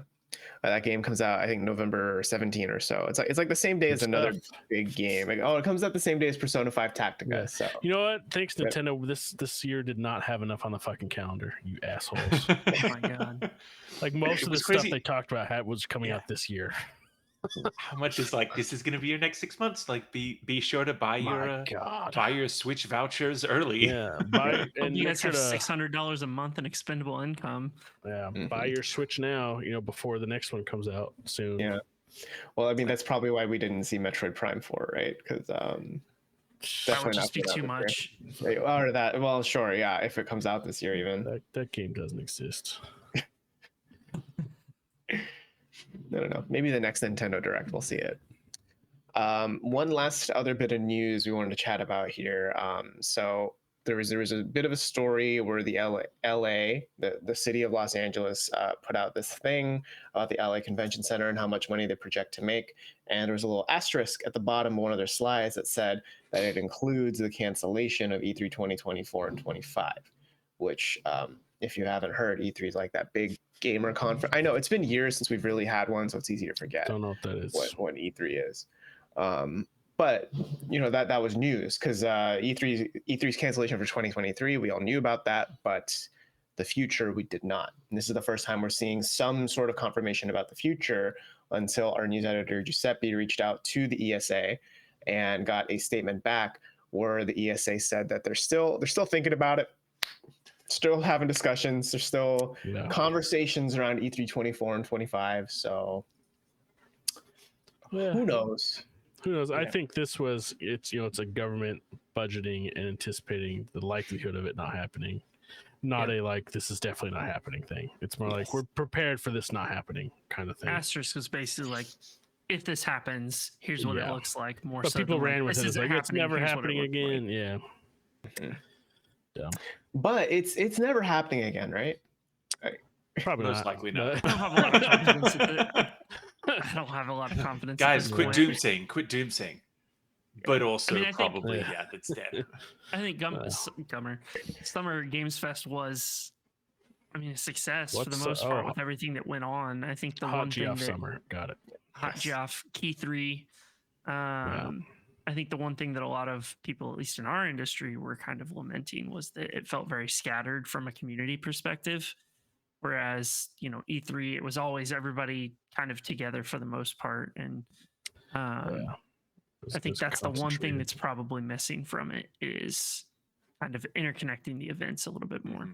Speaker 1: That game comes out, I think November 17 or so. It's like the same day as
Speaker 2: Good
Speaker 1: another
Speaker 2: stuff.
Speaker 1: big game. Like, it comes out the same day as Persona 5 Tactica.
Speaker 2: Yeah.
Speaker 1: So
Speaker 2: You know what? Thanks
Speaker 1: Yep.
Speaker 2: Nintendo. This year did not have enough on the fucking calendar. You assholes.
Speaker 3: Oh my god.
Speaker 2: Like most
Speaker 4: It
Speaker 2: of the
Speaker 4: was
Speaker 2: stuff
Speaker 4: crazy.
Speaker 2: they talked about was coming out this year.
Speaker 4: How much is like this is going to be your next 6 months? Like, be sure to buy
Speaker 2: My God.
Speaker 4: your Switch vouchers early.
Speaker 2: Yeah, buy
Speaker 3: Hope
Speaker 2: and
Speaker 3: you
Speaker 2: make
Speaker 3: guys
Speaker 2: sure
Speaker 3: have
Speaker 2: to
Speaker 3: $600 a month in expendable income.
Speaker 2: buy your Switch now. Before the next one comes out soon.
Speaker 1: Yeah. Well, I mean, that's probably why we didn't see Metroid Prime 4, right? Because
Speaker 3: That would
Speaker 1: definitely
Speaker 3: just be
Speaker 1: not
Speaker 3: too
Speaker 1: for
Speaker 3: much.
Speaker 1: or that. Well, sure, yeah. If it comes out this year, even.
Speaker 2: That game doesn't exist.
Speaker 1: I don't know. Maybe the next Nintendo Direct, we'll see it. One last other bit of news we wanted to chat about here. So there was a bit of a story where the LA, the city of Los Angeles, put out this thing about the LA Convention Center and how much money they project to make. And there was a little asterisk at the bottom of one of their slides that said that it includes the cancellation of E3 2024 and 25, which, if you haven't heard, E3 is like that big gamer conference. I know it's been years since we've really had one, so it's easy to forget
Speaker 2: Don't know what that is.
Speaker 1: what E3 is. But that was news because E3's cancellation for 2023, we all knew about that, but the future we did not. And this is the first time we're seeing some sort of confirmation about the future until our news editor Giuseppe reached out to the ESA and got a statement back where the ESA said that they're still thinking about it, still having discussions, there's still conversations around E3 24 and 25. So who knows?
Speaker 2: Who knows? I
Speaker 1: Yeah.
Speaker 2: think this was it's a government budgeting and anticipating the likelihood of it not happening. Not a like this is definitely not happening thing. It's more like we're prepared for this not happening kind of thing.
Speaker 3: Asterisk was basically like, if this happens, here's what it looks like. More
Speaker 2: But
Speaker 3: so
Speaker 2: people
Speaker 3: than
Speaker 2: ran
Speaker 3: like,
Speaker 2: with
Speaker 3: this
Speaker 2: it. It's
Speaker 3: isn't
Speaker 2: like it's never
Speaker 3: here's what it
Speaker 2: happening
Speaker 3: looked
Speaker 2: again.
Speaker 3: like.
Speaker 2: Yeah.
Speaker 1: But it's never happening again, right?
Speaker 2: Probably
Speaker 4: Most
Speaker 2: not.
Speaker 4: likely
Speaker 2: but-
Speaker 4: not.
Speaker 3: I don't have a lot of confidence. I don't have a lot of confidence.
Speaker 4: Guys,
Speaker 3: at this
Speaker 4: quit
Speaker 3: point.
Speaker 4: doomsaying. But also
Speaker 3: I think-
Speaker 4: probably
Speaker 2: Yeah.
Speaker 4: that's dead.
Speaker 3: I think Summer Games Fest was, a success for the
Speaker 2: What's,
Speaker 3: most part
Speaker 2: oh.
Speaker 3: with everything that went on. I think the
Speaker 2: Hot
Speaker 3: one thing
Speaker 2: Geoff
Speaker 3: that
Speaker 2: Summer. Got it.
Speaker 3: Hot Geoff, Key 3. I think the one thing that a lot of people, at least in our industry, were kind of lamenting was that it felt very scattered from a community perspective. Whereas, E3, it was always everybody kind of together for the most part. And I think that's the one thing that's probably missing from it is kind of interconnecting the events a little bit more.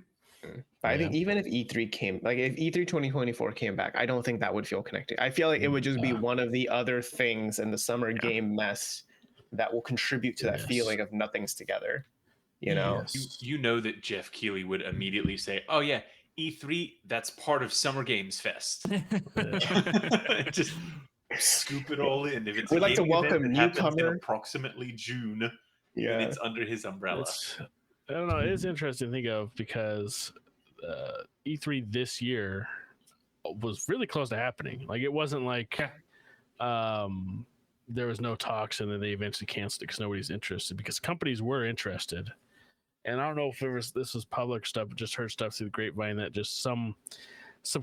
Speaker 1: But I think even if E3 came, like if E3 2024 came back, I don't think that would feel connected. I feel like it would just be one of the other things in the summer game mess that will contribute to that feeling of nothing's together.
Speaker 4: You know that Jeff Keighley would immediately say, "Oh yeah, E3, that's part of Summer Games Fest." Just scoop it all in. If it's
Speaker 1: We'd
Speaker 4: a
Speaker 1: like to
Speaker 4: gaming event
Speaker 1: welcome
Speaker 4: that happens in
Speaker 1: newcomer.
Speaker 4: approximately June, and
Speaker 1: Yeah.
Speaker 4: it's under his umbrella.
Speaker 2: I don't know. It is interesting to think of because E3 this year was really close to happening. Like it wasn't like there was no talks and then they eventually canceled it because nobody's interested. Because companies were interested, and I don't know if this was public stuff, but just heard stuff through the grapevine that just some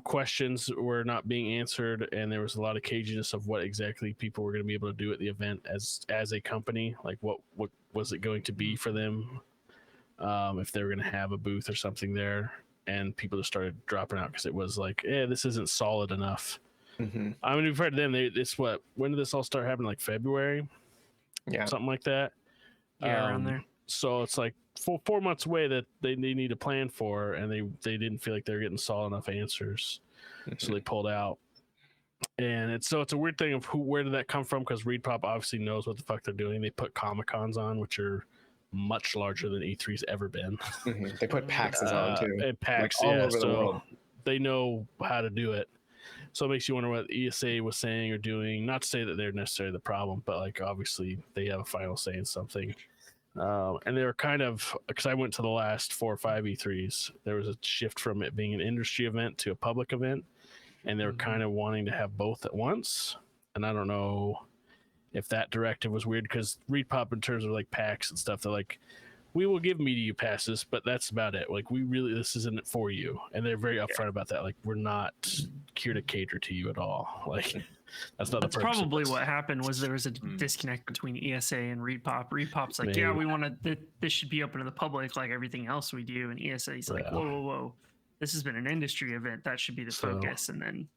Speaker 2: questions were not being answered, and there was a lot of caginess of what exactly people were going to be able to do at the event as a company. Like what was it going to be for them, if they were going to have a booth or something there, and people just started dropping out because it was like, this isn't solid enough.
Speaker 1: Mm-hmm.
Speaker 2: I mean, we've heard them. When did this all start happening? Like February, something like that.
Speaker 3: Yeah, around there.
Speaker 2: So it's like 4 months away that they need to plan for, and they didn't feel like they were getting solid enough answers, so they pulled out. And it's a weird thing of where did that come from? Because ReedPop obviously knows what the fuck they're doing. They put Comic-Cons on, which are much larger than E3's ever been.
Speaker 1: Mm-hmm. They put PAXs on too,
Speaker 2: and PAX,
Speaker 1: all over the world.
Speaker 2: They know how to do it. So it makes you wonder what ESA was saying or doing. Not to say that they're necessarily the problem, but like obviously they have a final say in something. And they were kind of, because I went to the last 4 or 5 E3s, there was a shift from it being an industry event to a public event, and they were kind of wanting to have both at once. And I don't know if that directive was weird, because ReedPop, in terms of like PAX and stuff, they're like, we will give media passes, but that's about it. Like, this isn't for you. And they're very upfront about that. Like, we're not here to cater to you at all. Like, that's not the purpose.
Speaker 3: Probably what happened was there was a disconnect between ESA and ReedPop. ReedPop's like, yeah, we want to, this should be open to the public like everything else we do. And ESA's like, whoa. This has been an industry event. That should be the focus. And then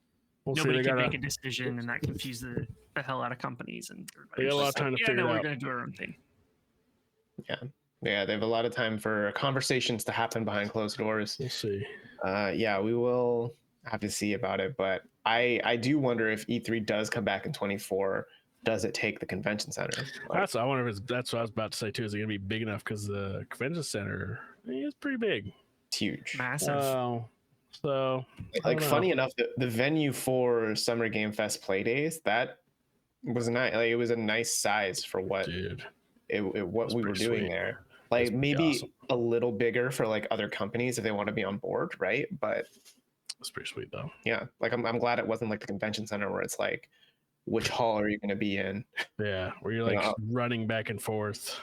Speaker 3: nobody could make a decision, and that confused the hell out of companies. And
Speaker 2: they got a lot of time to figure it out.
Speaker 3: We're going to do our own thing.
Speaker 1: Yeah, they have a lot of time for conversations to happen behind closed doors.
Speaker 2: We'll see.
Speaker 1: We will have to see about it, but I do wonder if E3 does come back in 24. Does it take the convention center?
Speaker 2: I wonder if that's what I was about to say too. Is it going to be big enough? Because the convention center is pretty big.
Speaker 1: It's huge,
Speaker 3: massive.
Speaker 2: So
Speaker 1: like funny enough, the venue for Summer Game Fest Play Days, that was nice. Like, it was a nice size for what what we were doing there. Like maybe a little bigger for like other companies if they want to be on board, right? But
Speaker 2: it's pretty sweet though.
Speaker 1: Yeah, like I'm glad it wasn't like the convention center where it's like, which hall are you going to be in?
Speaker 2: Yeah, where you're like running back and forth,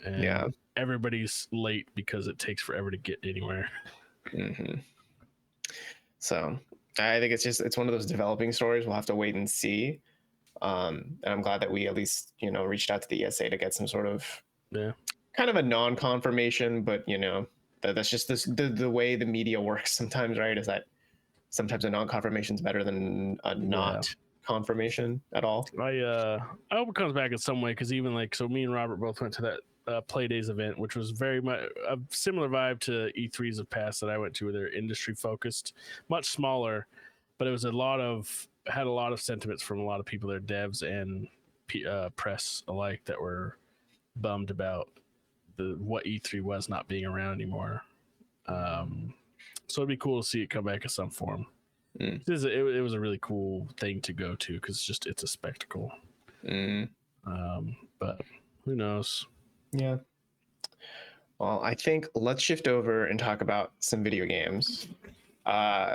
Speaker 2: and everybody's late because it takes forever to get anywhere.
Speaker 1: Mm-hmm. So I think it's one of those developing stories. We'll have to wait and see. And I'm glad that we at least reached out to the ESA to get some sort of kind of a non-confirmation, but that's just the way the media works sometimes, right? Is that sometimes a non-confirmation is better than a not confirmation at all.
Speaker 2: I hope it comes back in some way, because even like, so me and Robert both went to that Play Days event, which was very much a similar vibe to E3s of past that I went to, where they're industry focused, much smaller, but it was had a lot of sentiments from a lot of people there, devs and press alike, that were bummed about what E3 was not being around anymore. So it'd be cool to see it come back in some form. It was a really cool thing to go to, because it's a spectacle. But who knows?
Speaker 1: Yeah. Well, I think let's shift over and talk about some video games.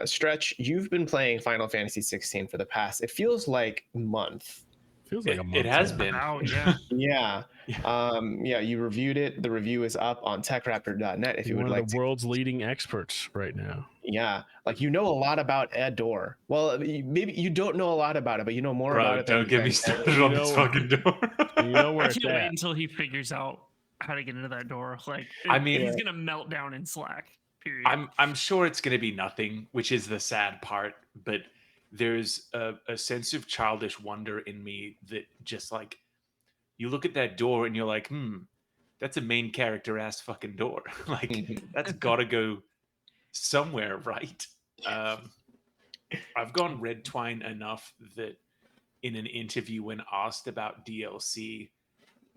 Speaker 1: Stretch, you've been playing Final Fantasy 16 for the past, it feels like month.
Speaker 2: Feels like a month.
Speaker 4: It has been.
Speaker 1: Yeah. You reviewed it. The review is up on TechRaptor.net if you would like
Speaker 2: the world's leading experts right now.
Speaker 1: Yeah, like a lot about Ed Door. Well, maybe you don't know a lot about it, but you know more about it.
Speaker 4: Don't get me started on this fucking door.
Speaker 2: You know where it's
Speaker 3: wait
Speaker 2: at.
Speaker 3: until he figures out how to get into that door. Like, he's gonna melt down in Slack. Period.
Speaker 4: I'm sure it's gonna be nothing, which is the sad part. But there's a sense of childish wonder in me that just like, you look at that door and you're like, that's a main character ass fucking door. Like, that's gotta go somewhere, right? I've gone red twine enough that in an interview, when asked about DLC,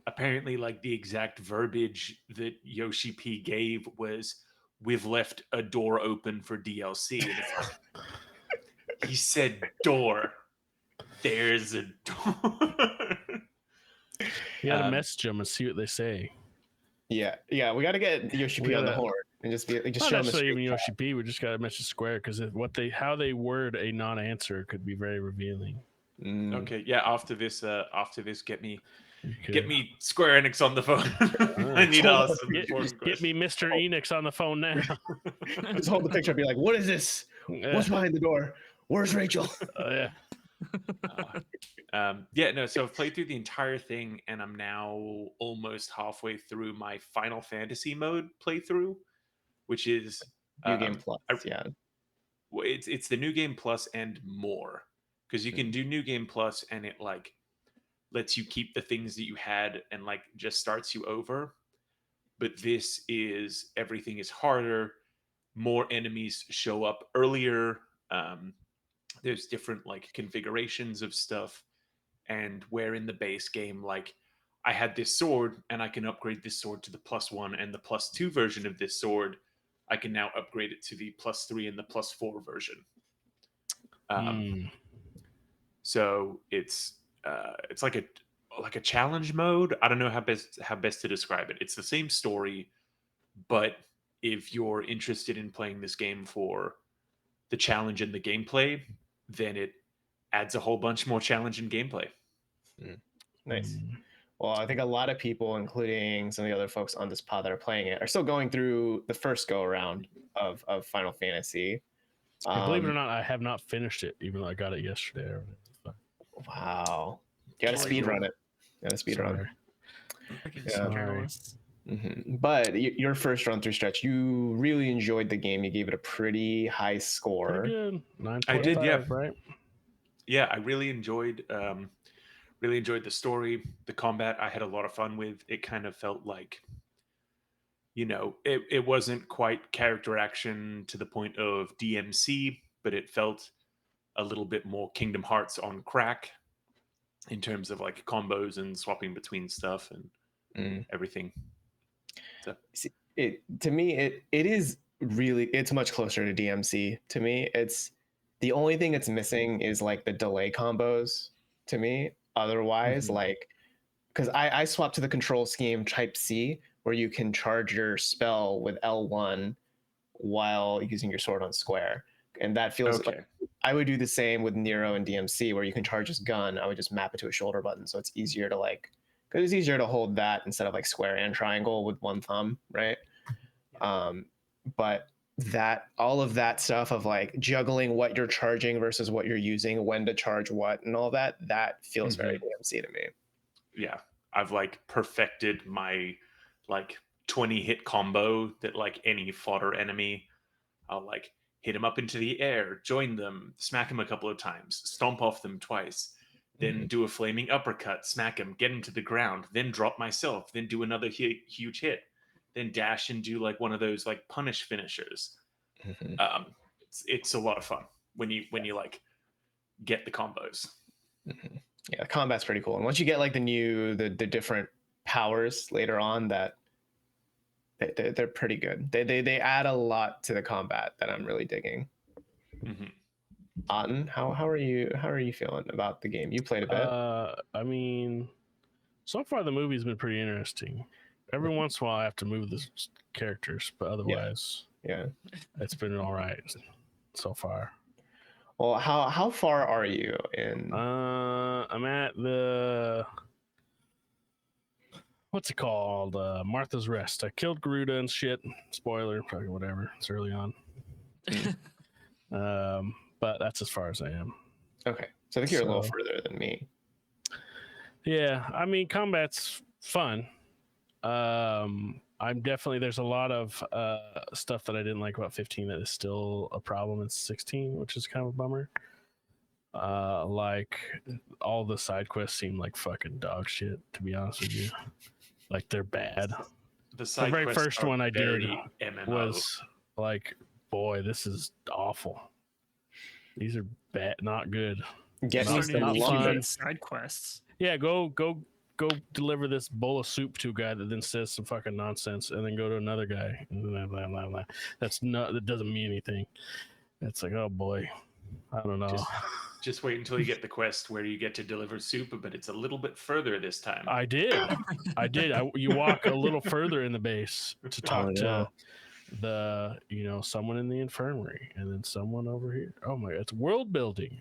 Speaker 4: apparently like the exact verbiage that Yoshi P gave was, "We've left a door open for DLC." He said door. There's a door.
Speaker 2: You gotta message them and see what they say.
Speaker 1: Yeah, we got to get Yoshi P on the horn and just show them.
Speaker 2: Not even Yoshi P. We just gotta message Square, because how they word a non-answer could be very revealing.
Speaker 4: Okay, yeah. After this, get me Get me Square Enix on the phone. I need to ask some important
Speaker 2: Get me Mr. Enix on the phone now.
Speaker 1: Just hold the picture and be like, what is this? What's behind the door? Where's Rachel?
Speaker 2: Yeah.
Speaker 4: So I've played through the entire thing, and I'm now almost halfway through my Final Fantasy mode playthrough, which is
Speaker 1: New Game Plus.
Speaker 4: it's the New Game Plus and more, because you can do New Game Plus and it like lets you keep the things that you had and like just starts you over. But this is everything is harder, more enemies show up earlier. There's different like configurations of stuff, and where in the base game, like I had this sword and I can upgrade this sword to the +1 and the +2 version of this sword. I can now upgrade it to the +3 and the +4 version. So it's like a challenge mode. I don't know how best to describe it. It's the same story, but if you're interested in playing this game for the challenge and the gameplay, then it adds a whole bunch more challenge and gameplay.
Speaker 1: Nice. Well, I think a lot of people, including some of the other folks on this pod that are playing it, are still going through the first go around of Final Fantasy.
Speaker 2: Believe it or not, I have not finished it, even though I got it yesterday.
Speaker 1: Wow. You got to speed run it. But your first run through stretch, you really enjoyed the game. You gave it a pretty high score.
Speaker 2: Pretty good. 9.5,
Speaker 4: I did, yeah.
Speaker 2: Right?
Speaker 4: Yeah, I really enjoyed the story, the combat. I had a lot of fun with. It kind of felt like, it wasn't quite character action to the point of DMC, but it felt a little bit more Kingdom Hearts on crack in terms of like combos and swapping between stuff and everything. So
Speaker 1: to me, it is really, it's much closer to DMC. To me, it's the only thing it's missing is like the delay combos to me. Otherwise, like, because I swapped to the control scheme type C, where you can charge your spell with L1 while using your sword on square. And that feels like I would do the same with Nero and DMC, where you can charge his gun. I would just map it to a shoulder button. So it's easier to because it's easier to hold that instead of like square and triangle with one thumb, right? But all of that stuff of like juggling what you're charging versus what you're using, when to charge what and all that feels very DMC to me.
Speaker 4: Yeah. I've like perfected my like 20 hit combo that like any fodder enemy, I'll like hit him up into the air, join them, smack him a couple of times, stomp off them twice, then do a flaming uppercut, smack him, get him to the ground, then drop myself, then do another huge hit, then dash and do like one of those like punish finishers. It's a lot of fun when you like get the combos.
Speaker 1: Yeah, the combat's pretty cool. And once you get like the different powers later on, that they're pretty good. They add a lot to the combat that I'm really digging. Otten, how are you feeling about the game? You played a bit.
Speaker 2: I mean, so far the movie's been pretty interesting. Every once in a while I have to move the characters, but otherwise, it's been all right so far.
Speaker 1: Well, how far are you in?
Speaker 2: I'm at the what's it called? Martha's Rest. I killed Garuda and shit. Spoiler, probably whatever. It's early on. But that's as far as I am.
Speaker 1: Okay, so I think you're a little further than me.
Speaker 2: Yeah, I mean, combat's fun. I'm definitely, there's a lot of stuff that I didn't like about 15 that is still a problem in 16, which is kind of a bummer. Like all the side quests seem like fucking dog shit, to be honest with you. Like they're bad. The very first one I did was like, boy, this is awful. These are bad, not good.
Speaker 1: Get me some
Speaker 3: fun side quests.
Speaker 2: Yeah, go deliver this bowl of soup to a guy that then says some fucking nonsense, and then go to another guy. Blah, blah, blah, blah. That doesn't mean anything. It's like, oh boy, I don't know.
Speaker 4: Just wait until you get the quest where you get to deliver soup, but it's a little bit further this time.
Speaker 2: I did. You walk a little further in the base to talk to someone in the infirmary, and then someone over here. Oh my, it's world building.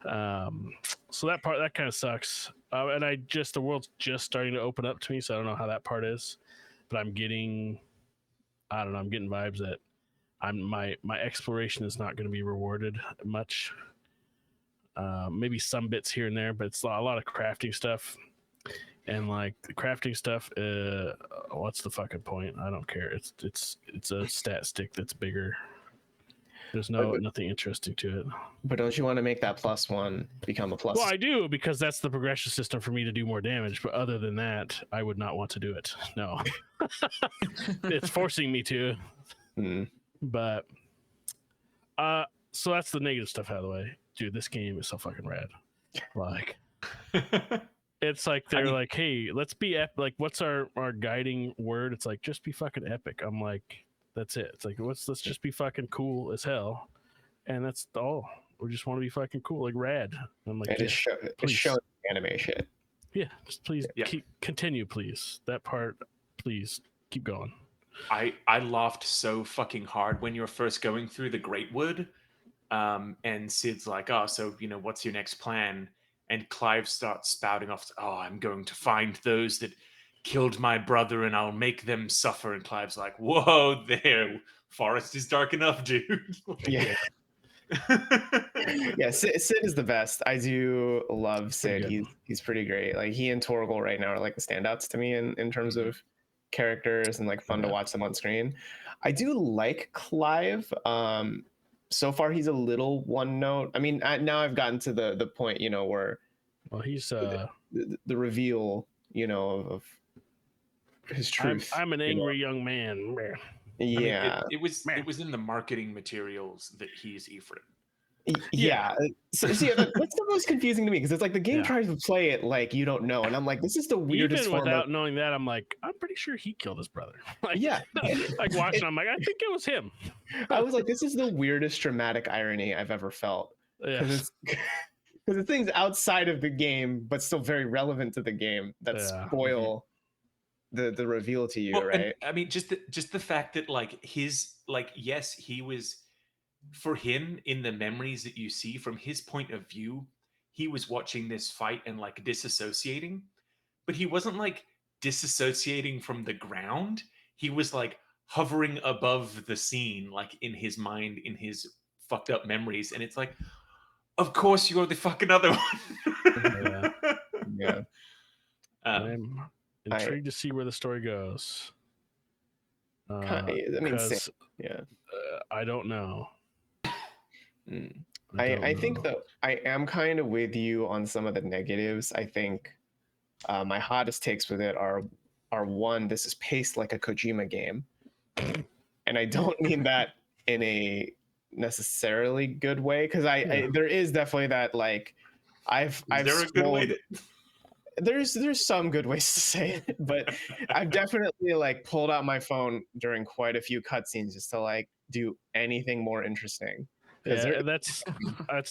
Speaker 2: So that kind of sucks. And the world's just starting to open up to me, so I don't know how that part is. But I'm getting vibes that my exploration is not going to be rewarded much. Maybe some bits here and there, but it's a lot of crafting stuff. And like the crafting stuff, what's the fucking point? I don't care. It's a stat stick that's bigger. There's nothing interesting to it.
Speaker 1: But don't you want to make that +1 become a plus?
Speaker 2: Well, I do, because that's the progression system for me to do more damage. But other than that, I would not want to do it. No, it's forcing me to. But so that's the negative stuff out of the way. Dude, this game is so fucking rad. Like, it's like they're like, hey, let's be like, what's our guiding word? It's like, just be fucking epic. I'm like, that's it. It's like, let's just be fucking cool as hell, and that's all. We just want to be fucking cool, like rad. I'm like,
Speaker 1: it's showing animation.
Speaker 2: Yeah, just please continue, please. That part, please keep going.
Speaker 4: I laughed so fucking hard when you were first going through the Great Wood, and Sid's like, oh, so what's your next plan? And Clive starts spouting off, oh, I'm going to find those that killed my brother and I'll make them suffer. And Clive's like, whoa there, forest is dark enough, dude.
Speaker 1: Yeah. Yeah, Sid is the best. I do love Sid. He's pretty great. Like, he and Torgal right now are like the standouts to me in terms of characters and like fun to watch them on screen. I do like Clive. So far he's a little one note. I mean, now I've gotten to the point, where
Speaker 2: he's
Speaker 1: the reveal, of his truth.
Speaker 2: I'm an angry young man.
Speaker 1: Yeah,
Speaker 4: I mean, it was in the marketing materials that he's Ephraim.
Speaker 1: Yeah. So see, that's the most confusing to me, because it's like the game tries to play it like you don't know, and I'm like, this is the weirdest.
Speaker 2: Even without knowing that, I'm like, I'm pretty sure he killed his brother. Like, like watching, I'm like, I think it was him.
Speaker 1: I was like, this is the weirdest dramatic irony I've ever felt. Because the things outside of the game, but still very relevant to the game, that spoil the reveal to you, right?
Speaker 4: I mean, just the fact that like yes, he was. For him, in the memories that you see from his point of view, he was watching this fight and like disassociating, but he wasn't like disassociating from the ground. He was like hovering above the scene, like in his mind, in his fucked up memories. And it's like, of course you're the fucking other one.
Speaker 1: Yeah.
Speaker 2: I'm intrigued to see where the story goes.
Speaker 1: I mean,
Speaker 2: I don't know.
Speaker 1: I think though I am kind of with you on some of the negatives. I think my hottest takes with it are one, this is paced like a Kojima game, and I don't mean that in a necessarily good way, because I there is definitely that, like, I've
Speaker 4: there a good way to...
Speaker 1: there's some good ways to say it, but I've definitely like pulled out my phone during quite a few cutscenes just to like do anything more interesting.
Speaker 2: Yeah, that's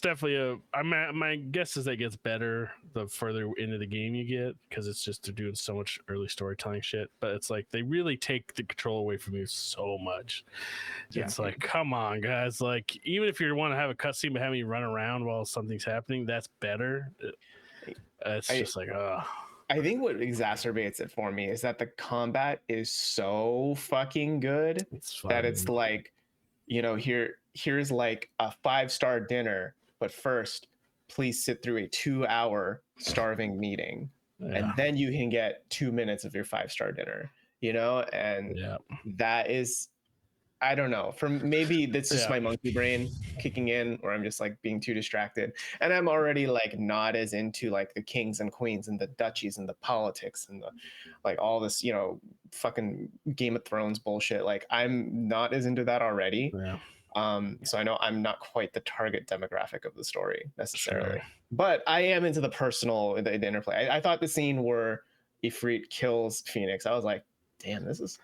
Speaker 2: definitely my guess is that gets better the further into the game you get, because it's just they're doing so much early storytelling shit. But it's like they really take the control away from you so much. It's like, come on, guys! Like, even if you want to have a cutscene but having you run around while something's happening, that's better. It's just like,
Speaker 1: I think what exacerbates it for me is that the combat is so fucking good that it's like, here's like a 5-star dinner, but first please sit through a 2-hour starving meeting, and then you can get 2 minutes of your 5-star dinner, and that is, I don't know, maybe that's just my monkey brain kicking in, or I'm just like being too distracted, and I'm already like not as into like the kings and queens and the duchies and the politics and the like all this fucking Game of Thrones bullshit. Like, I'm not as into that already. So I know I'm not quite the target demographic of the story necessarily, but I am into the personal, the interplay. I thought the scene where Ifrit kills Phoenix, I was like, damn, this is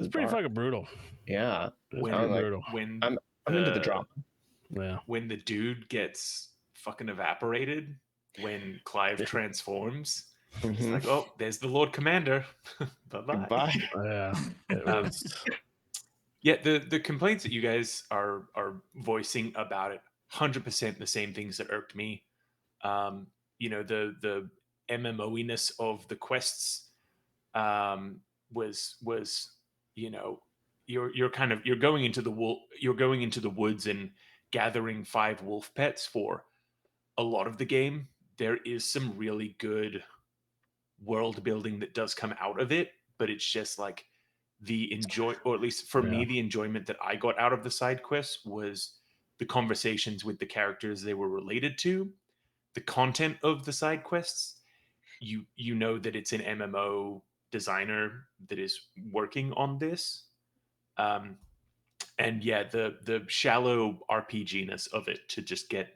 Speaker 2: pretty fucking brutal.
Speaker 1: Yeah,
Speaker 2: brutal.
Speaker 1: I'm into the drama.
Speaker 2: Yeah,
Speaker 4: when the dude gets fucking evaporated, when Clive transforms, it's like, oh, there's the Lord Commander. Bye-bye.
Speaker 1: Goodbye.
Speaker 2: Yeah, it was.
Speaker 4: Yeah, the complaints that you guys are voicing about it 100% the same things that irked me. The MMO-iness of the quests was you're going into the woods and gathering 5 wolf pets for a lot of the game. There is some really good world building that does come out of it, but it's just like or at least for me, the enjoyment that I got out of the side quests was the conversations with the characters they were related to, the content of the side quests. You know that it's an MMO designer that is working on this. And yeah, the shallow RPG-ness of it, to just get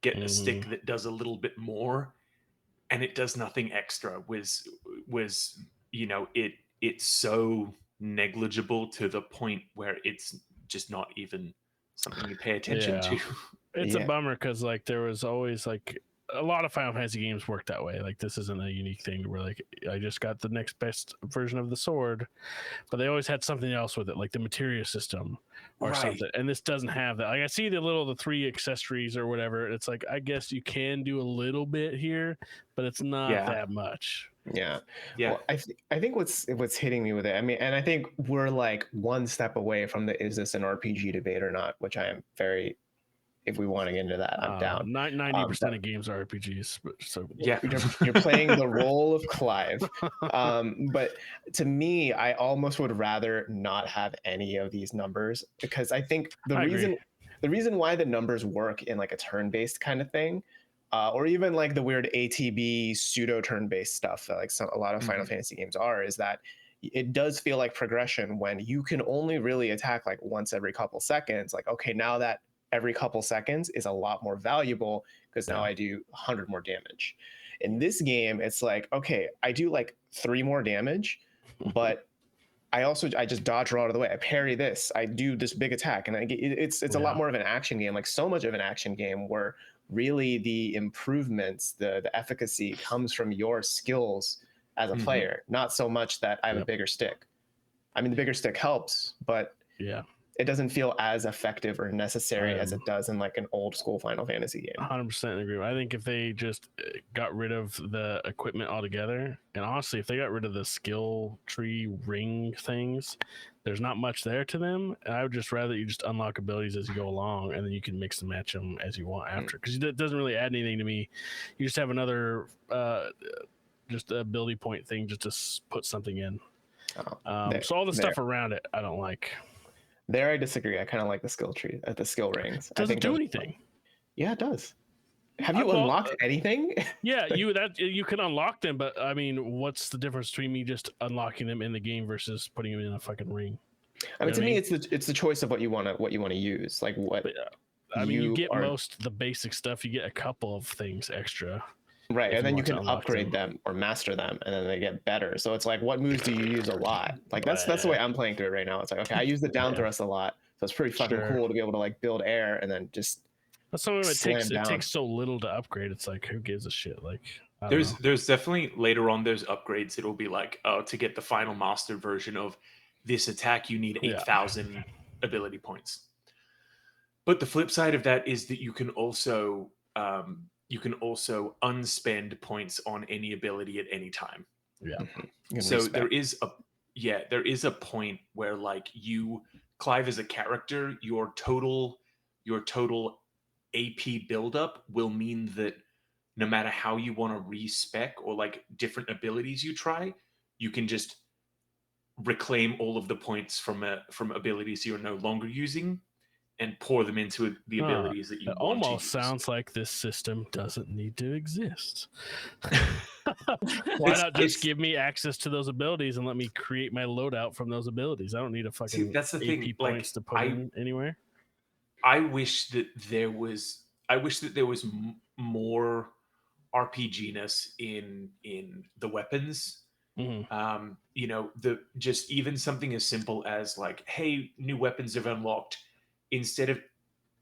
Speaker 4: a stick that does a little bit more and it does nothing extra, was it's so negligible to the point where it's just not even something you pay attention to.
Speaker 2: It's a bummer because like there was always like a lot of Final Fantasy games work that way. Like this isn't a unique thing where like I just got the next best version of the sword, but they always had something else with it, like the materia system or something. And this doesn't have that. Like I see the 3 accessories or whatever. It's like I guess you can do a little bit here, but it's not that much.
Speaker 1: Yeah. Well, I think what's hitting me with it, I mean, and I think we're like one step away from the is this an RPG debate or not, which I am very, if we want to get into that, I'm down.
Speaker 2: 90% of games are RPGs. So
Speaker 1: you're playing the role of Clive. But to me, I almost would rather not have any of these numbers, because I think the reason why the numbers work in like a turn-based kind of thing, or even like the weird ATB pseudo turn-based stuff that like a lot of Final Fantasy games are, is that it does feel like progression when you can only really attack like once every couple seconds. Like, okay, now that every couple seconds is a lot more valuable because now I do 100 more damage. In this game, it's like, okay, I do like 3 more damage, but I just dodge her out of the way. I parry this, I do this big attack, and it's a lot more of an action game, like so much of an action game where really the improvements, the efficacy comes from your skills as a player, not so much that I have a bigger stick. I mean, the bigger stick helps, but it doesn't feel as effective or necessary as it does in like an old school Final Fantasy game.
Speaker 2: 100% agree. I think if they just got rid of the equipment altogether, and honestly, if they got rid of the skill tree ring things, there's not much there to them. And I would just rather you just unlock abilities as you go along, and then you can mix and match them as you want after. Because it doesn't really add anything to me. You just have another just ability point thing just to put something in. So all the stuff around it, I don't like.
Speaker 1: There I disagree. I kind of like the skill tree, the skill rings.
Speaker 2: Doesn't do anything.
Speaker 1: Yeah, it does. Have you unlocked anything?
Speaker 2: Yeah, you can unlock them, but I mean, what's the difference between me just unlocking them in the game versus putting them in a fucking ring?
Speaker 1: I mean, to me, it's the choice of what you want to use. Like what?
Speaker 2: I mean, you get most of the basic stuff. You get a couple of things extra.
Speaker 1: Right, and then you can upgrade them or master them, and then they get better. So it's like, what moves do you use a lot? Like that's the way I'm playing through it right now. It's like, okay, I use the down thrust a lot, so it's pretty fucking cool to be able to like build air and then just.
Speaker 2: That's something it takes so little to upgrade. It's like, who gives a shit? Like
Speaker 4: there's definitely later on there's upgrades. It'll be like, oh, to get the final master version of this attack, you need 8,000 ability points. But the flip side of that is that you can also unspend points on any ability at any time.
Speaker 2: Yeah.
Speaker 4: So there is a point where like Clive as a character, your total AP buildup will mean that no matter how you want to respec or like different abilities you try, you can just reclaim all of the points from abilities you're no longer using and pour them into the abilities that you want to use.
Speaker 2: Almost sounds like this system doesn't need to exist. Why not just give me access to those abilities and let me create my loadout from those abilities? I don't need a fucking
Speaker 4: that's the
Speaker 2: AP
Speaker 4: thing.
Speaker 2: points to put in anywhere.
Speaker 4: I wish that there was more RPG-ness in the weapons. Just even something as simple as like, hey, new weapons have unlocked. Instead of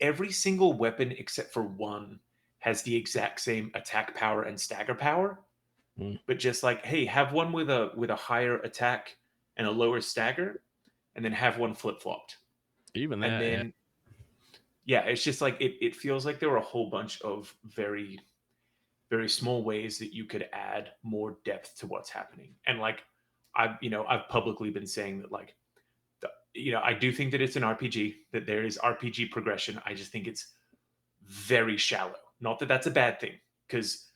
Speaker 4: every single weapon except for one has the exact same attack power and stagger power, but just like, hey, have one with a higher attack and a lower stagger, and then have one flip-flopped.
Speaker 2: Even that,
Speaker 4: and then yeah, it's just like it feels like there were a whole bunch of very, very small ways that you could add more depth to what's happening. And like I've publicly been saying that like I do think that it's an RPG, that there is RPG progression. I just think it's very shallow. Not that that's a bad thing, because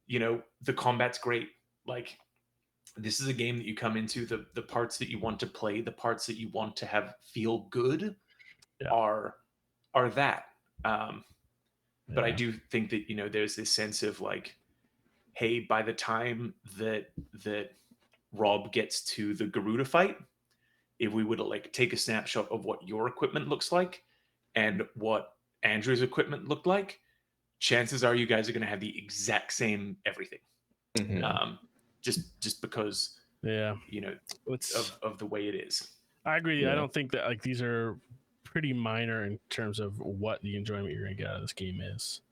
Speaker 4: the combat's great. Like, this is a game that you come into, the parts that you want to play, the parts that you want to have feel good
Speaker 2: Yeah.
Speaker 4: are that. But I
Speaker 2: Yeah.
Speaker 4: do think that there's this sense of like, hey, by the time that Rob gets to the Garuda fight, if we were to like take a snapshot of what your equipment looks like and what Andrew's equipment looked like, chances are you guys are going to have the exact same everything. Just because
Speaker 2: it's
Speaker 4: of the way it is.
Speaker 2: I agree. I don't think that like these are pretty minor in terms of what the enjoyment you're going to get out of this game is.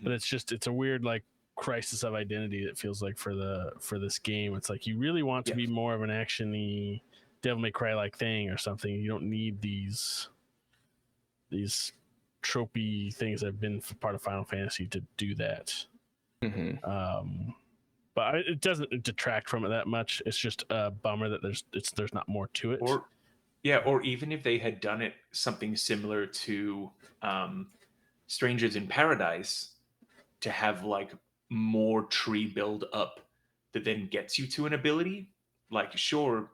Speaker 2: But it's a weird like crisis of identity that feels like for this game. It's like you really want to be more of an actiony Devil May Cry like thing or something. You don't need these tropey things that have been part of Final Fantasy to do that. But it doesn't detract from it that much. It's just a bummer that there's not more to it.
Speaker 4: Or even if they had done it something similar to Strangers in Paradise, to have like more tree build up that then gets you to an ability. Like, sure,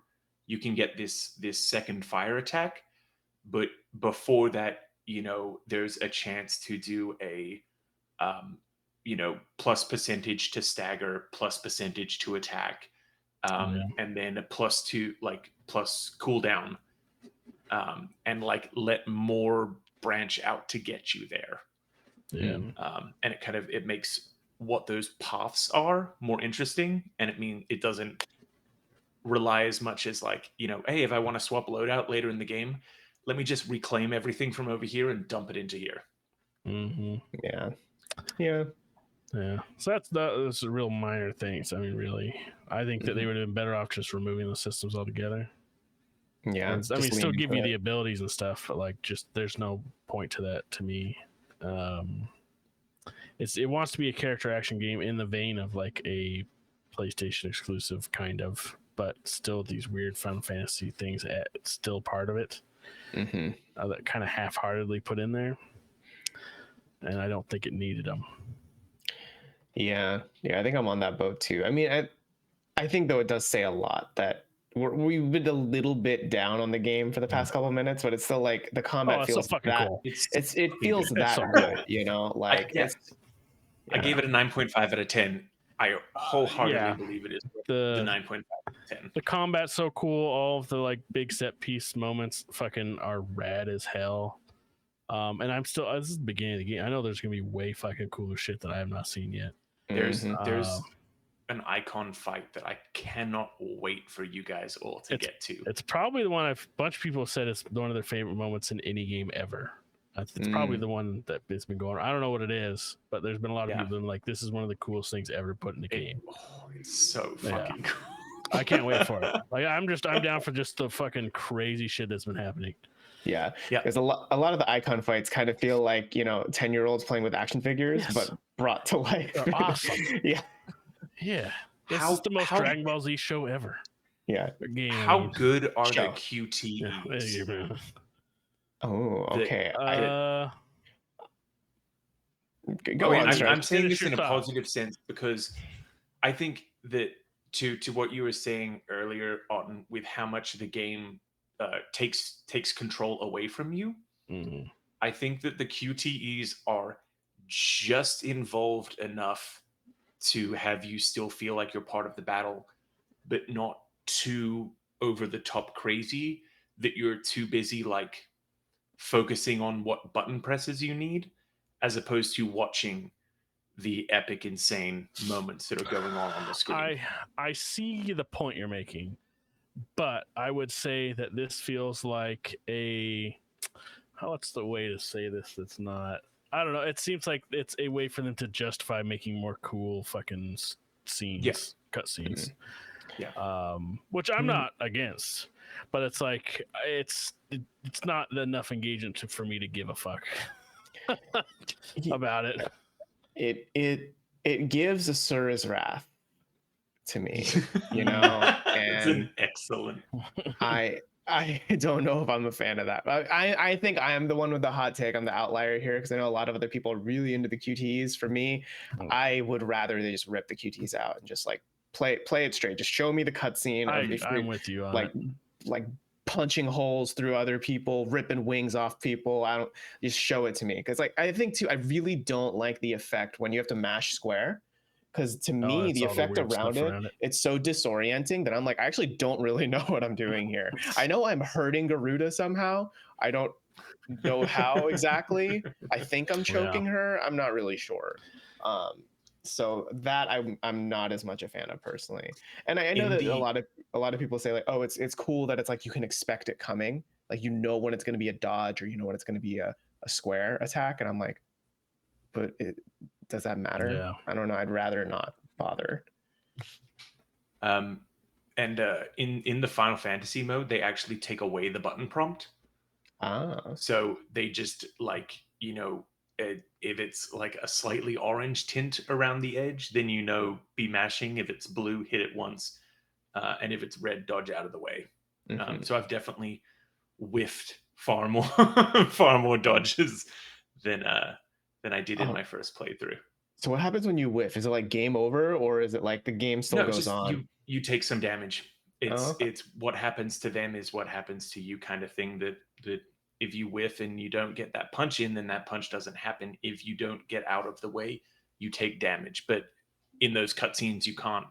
Speaker 4: you can get this second fire attack, but before that, there's a chance to do a plus percentage to stagger, plus percentage to attack, and then a plus cooldown, and like let more branch out to get you there. And it makes what those paths are more interesting, and it doesn't rely as much as like, hey, if I want to swap loadout later in the game, let me just reclaim everything from over here and dump it into here.
Speaker 2: So those are real minor things. I mean, really, I think that they would have been better off just removing the systems altogether. And, I mean, still give you the abilities and stuff, but like, just there's no point to that to me. It wants to be a character action game in the vein of like a PlayStation exclusive kind of, but still these weird Final Fantasy things it's still part of it. That kind of half-heartedly put in there, and I don't think it needed them.
Speaker 1: I think I'm on that boat too. I mean, I think though it does say a lot that we've been a little bit down on the game for the past couple of minutes, but it's still like the combat feels
Speaker 2: so fucking
Speaker 1: that
Speaker 2: cool.
Speaker 1: It feels that so good, like
Speaker 4: I gave it a 9.5 out of 10. I wholeheartedly believe it is the 9.5 out of 10.
Speaker 2: The combat's so cool. All of the like big set piece moments fucking are rad as hell. And I'm still, this is the beginning of the game. I know there's gonna be way fucking cooler shit that I have not seen yet.
Speaker 4: There's an icon fight that I cannot wait for you guys all to get to.
Speaker 2: It's probably the one a bunch of people have said is one of their favorite moments in any game ever. It's probably the one that it's been going on. I don't know what it is, but there's been a lot of people like, this is one of the coolest things ever put in the game.
Speaker 4: It's so fucking cool.
Speaker 2: I can't wait for it. Like, I'm down for just the fucking crazy shit that's been happening.
Speaker 1: Because a lot of the icon fights kind of feel like 10-year-olds playing with action figures, but brought to life.
Speaker 2: They're awesome.
Speaker 1: Yeah.
Speaker 2: This is the most Dragon Ball Z show ever. Game,
Speaker 4: how good are the QTEs?
Speaker 1: Oh, okay.
Speaker 4: Go on. I'm saying this in a positive sense because I think that to what you were saying earlier on with how much the game takes control away from you, I think that the QTEs are just involved enough to have you still feel like you're part of the battle, but not too over the top crazy that you're too busy like focusing on what button presses you need, as opposed to watching the epic, insane moments that are going on the screen.
Speaker 2: I see the point you're making, but I would say that this feels like what's the way to say this that's not, I don't know, it seems like it's a way for them to justify making more cool fucking scenes, cutscenes. Which I'm not against, but it's like it's not enough engagement for me to give a fuck. about it.
Speaker 1: It gives Asura's Wrath to me, you know,
Speaker 4: It's
Speaker 1: and
Speaker 4: an excellent.
Speaker 1: I don't know if I'm a fan of that. I think I am the one with the hot take. I'm the outlier here because I know a lot of other people are really into the QTEs. For me, I would rather they just rip the QTEs out and just like play it straight. Just show me the cutscene.
Speaker 2: I'm with you on
Speaker 1: like
Speaker 2: it.
Speaker 1: like punching holes through other people, ripping wings off people. I don't just show it to me because like I think too. I really don't like the effect when you have to mash square. Because to me, the effect around it, it's so disorienting that I'm like, I actually don't really know what I'm doing here. I know I'm hurting Garuda somehow. I don't know how exactly. I think I'm choking her. I'm not really sure. So that I'm not as much a fan of personally. And I know that a lot of people say like, oh, it's cool that it's like you can expect it coming. Like you know when it's going to be a dodge or you know when it's going to be a square attack. And I'm like, but does that matter?
Speaker 2: Yeah.
Speaker 1: I don't know. I'd rather not bother.
Speaker 4: And in the Final Fantasy mode, they actually take away the button prompt. So they just like, you know, if it's like a slightly orange tint around the edge, then you know be mashing. If it's blue, hit it once, and if it's red, dodge out of the way. So I've definitely whiffed far more dodges than I did in my first playthrough.
Speaker 1: So what happens when you whiff? Is it like game over, or is it like the game still goes on?
Speaker 4: You take some damage. It's what happens to them is what happens to you, kind of thing. That if you whiff and you don't get that punch in, then that punch doesn't happen. If you don't get out of the way, you take damage. But in those cutscenes, you can't.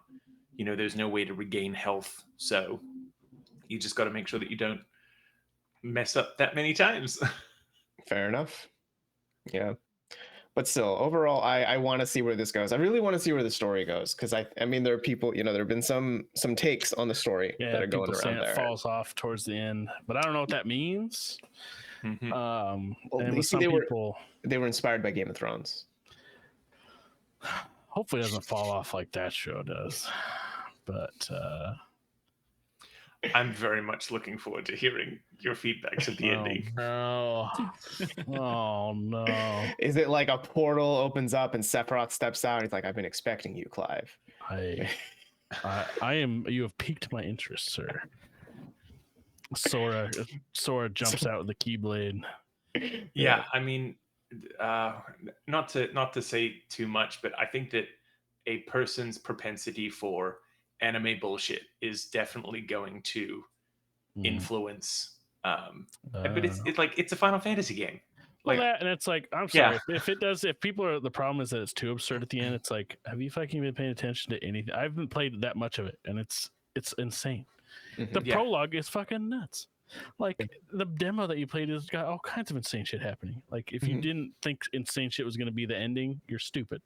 Speaker 4: You know, there's no way to regain health, so you just got to make sure that you don't mess up that many times.
Speaker 1: Fair enough. Yeah. But still, overall, I want to see where this goes. I really want to see where the story goes because I mean, there are people, you know, there have been some takes on the story that are going around there.
Speaker 2: It falls off towards the end, but I don't know what that means.
Speaker 1: Well,
Speaker 2: and
Speaker 1: you see,
Speaker 2: some people,
Speaker 1: they were inspired by Game of Thrones.
Speaker 2: Hopefully, it doesn't fall off like that show does. But
Speaker 4: I'm very much looking forward to hearing your feedback to the ending.
Speaker 2: No. Oh no.
Speaker 1: Is it like a portal opens up and Sephiroth steps out and he's like, I've been expecting you, Clive.
Speaker 2: I am, you have piqued my interest, sir. Sora jumps out with the Keyblade.
Speaker 4: Yeah, I mean, not to say too much, but I think that a person's propensity for anime bullshit is definitely going to influence. But it's a Final Fantasy game.
Speaker 2: Like, well, and it's like, I'm sorry, if people are, the problem is that it's too absurd at the end. It's like, have you fucking been paying attention to anything? I haven't played that much of it, and it's insane. The prologue is fucking nuts. Like the demo that you played has got all kinds of insane shit happening. Like if you didn't think insane shit was going to be the ending, you're stupid.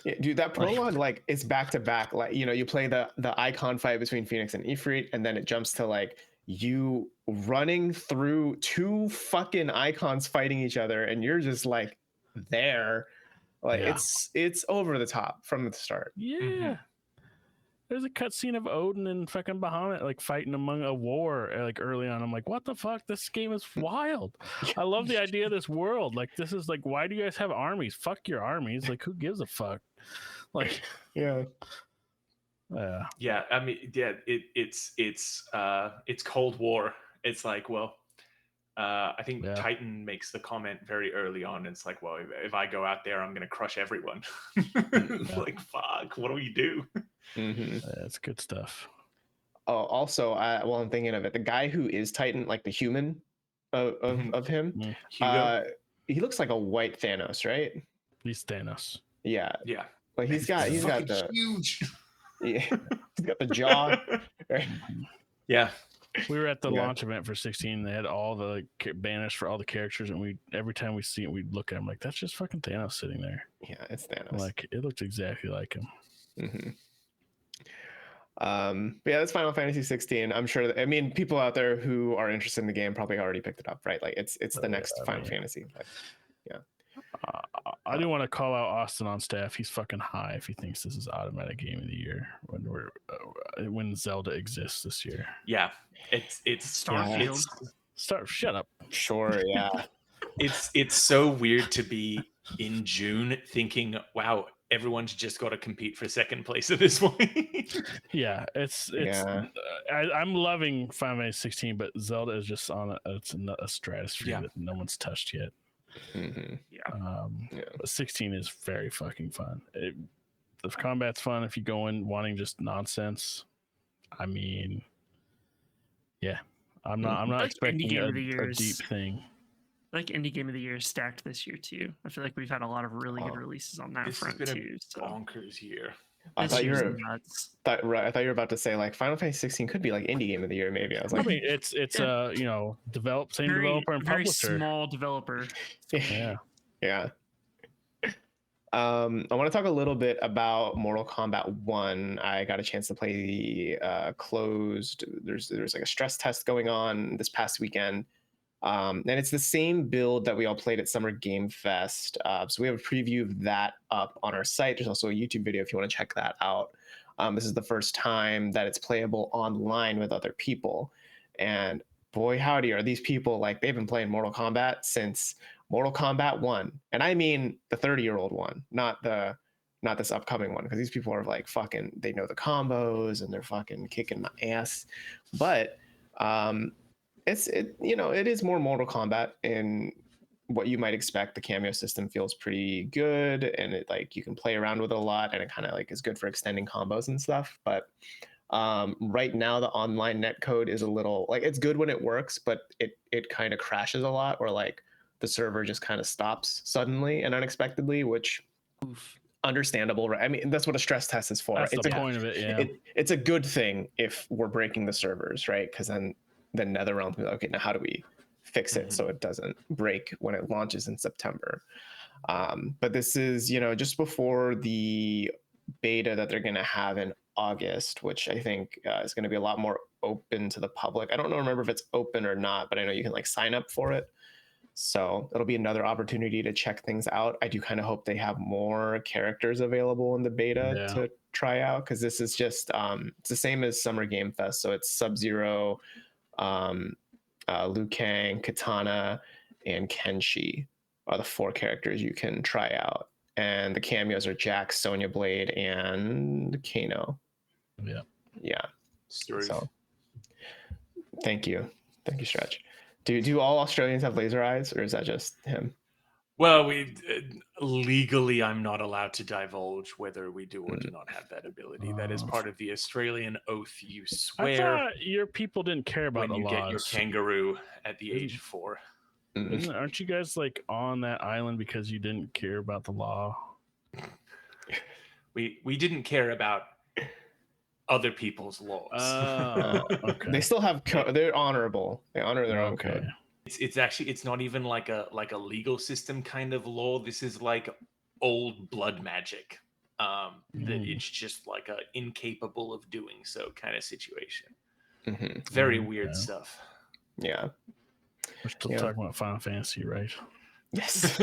Speaker 1: Yeah, dude, that prologue like it's back to back. Like, you know, you play the icon fight between Phoenix and Ifrit, and then it jumps to like you running through two fucking icons fighting each other, and you're just like there. Like it's over the top from the start.
Speaker 2: Yeah. There's a cutscene of Odin and fucking Bahamut like fighting among a war like early on. I'm like, what the fuck? This game is wild. I love the idea of this world. Like, this is like, why do you guys have armies? Fuck your armies. Like, who gives a fuck? Like,
Speaker 1: yeah.
Speaker 4: I mean, it's Cold War. It's like, well, I think Titan makes the comment very early on. It's like, well, if I go out there, I'm going to crush everyone. Like, fuck, what do we do?
Speaker 2: That's good stuff.
Speaker 1: Oh, also, while I'm thinking of it, the guy who is Titan, like the human of him, he looks like a white Thanos, right?
Speaker 2: He's Thanos.
Speaker 1: Yeah. But he's got the
Speaker 4: huge.
Speaker 1: Yeah, he's got the jaw. Right?
Speaker 4: Yeah.
Speaker 2: We were at the launch event for 16. They had all the banners for all the characters, and every time we see it, we'd look at him like, that's just fucking Thanos sitting there.
Speaker 1: Yeah, it's Thanos.
Speaker 2: Like, it looks exactly like him.
Speaker 1: But yeah, that's Final Fantasy 16. I'm sure I mean, people out there who are interested in the game probably already picked it up, right? Like it's the next Final Fantasy. Like,
Speaker 2: I do want to call out Austin on staff. He's fucking high if he thinks this is automatic game of the year when Zelda exists this year.
Speaker 3: It's Starfield.
Speaker 2: Shut up.
Speaker 1: Sure, yeah.
Speaker 4: It's so weird to be in June thinking, wow, everyone's just got to compete for second place at this point.
Speaker 2: Yeah, it's
Speaker 1: Yeah.
Speaker 2: I'm loving Final Fantasy 16, but Zelda is just on a stratosphere
Speaker 4: Yeah.
Speaker 2: that no one's touched yet.
Speaker 1: Mm-hmm. Yeah.
Speaker 2: But 16 is very fucking fun. The combat's fun if you go in wanting just nonsense. I mean, yeah, I'm not
Speaker 3: Like
Speaker 2: expecting
Speaker 3: indie game of the
Speaker 2: a
Speaker 3: years.
Speaker 2: deep thing.
Speaker 3: Like indie game of the year is stacked this year too. I feel like we've had a lot of really good releases on that
Speaker 4: This has
Speaker 3: front
Speaker 4: been
Speaker 3: too.
Speaker 4: a
Speaker 3: So
Speaker 4: bonkers year.
Speaker 1: I
Speaker 3: this
Speaker 1: thought you
Speaker 3: year's
Speaker 1: were
Speaker 3: nuts.
Speaker 1: I thought you were about to say like Final Fantasy 16 could be like indie game of the year. Maybe I was
Speaker 2: I
Speaker 1: like,
Speaker 2: mean, it's
Speaker 3: Yeah.
Speaker 2: you know, same
Speaker 3: Very,
Speaker 2: developer and
Speaker 3: very
Speaker 2: publisher.
Speaker 3: small developer.
Speaker 2: Yeah.
Speaker 1: yeah. I want to talk a little bit about Mortal Kombat 1. I got a chance to play the closed. There's like a stress test going on this past weekend. And it's the same build that we all played at Summer Game Fest. So we have a preview of that up on our site. There's also a YouTube video if you want to check that out. This is the first time that it's playable online with other people. And boy, howdy, are these people like they've been playing Mortal Kombat since Mortal Kombat 1. And I mean the 30-year-old one, not this upcoming one, because these people are like fucking, they know the combos and they're fucking kicking my ass. But it is more Mortal Kombat in what you might expect. The cameo system feels pretty good, and it like you can play around with it a lot, and it kind of like is good for extending combos and stuff. But right now the online netcode is a little like it's good when it works, but it kind of crashes a lot, or like the server just kind of stops suddenly and unexpectedly, which understandable, right? I mean, that's what a stress test is for.
Speaker 2: That's
Speaker 1: It's
Speaker 2: the point of it. Yeah.
Speaker 1: it's a good thing if we're breaking the servers, right? Because then NetherRealm can be like, okay, now how do we fix it so it doesn't break when it launches in September? But this is, just before the beta that they're going to have in August, which I think is going to be a lot more open to the public. I don't remember if it's open or not, but I know you can like sign up for it. So it'll be another opportunity to check things out. I do kind of hope they have more characters available in the beta to try out, because this is just it's the same as Summer Game Fest. So it's Sub-Zero, Liu Kang, Katana, and Kenshi are the 4 characters you can try out. And the cameos are Jax, Sonya Blade, and Kano. Yeah. So thank you, Stretch. Do all Australians have laser eyes, or is that just him?
Speaker 4: Well, we legally, I'm not allowed to divulge whether we do or do not have that ability. That is part of the Australian oath you swear.
Speaker 2: I thought your people didn't care about
Speaker 4: when
Speaker 2: the
Speaker 4: you
Speaker 2: laws.
Speaker 4: get your kangaroo at the age of 4.
Speaker 2: Aren't you guys like on that island because you didn't care about the law?
Speaker 4: We didn't care about other people's laws.
Speaker 2: Okay.
Speaker 1: They still have they're honorable. They honor their own code.
Speaker 4: It's not even like a legal system kind of law. This is like old blood magic. That it's just like a incapable of doing so kind of situation. Very weird stuff.
Speaker 1: Yeah.
Speaker 2: We're still talking about Final Fantasy, right?
Speaker 1: Yes.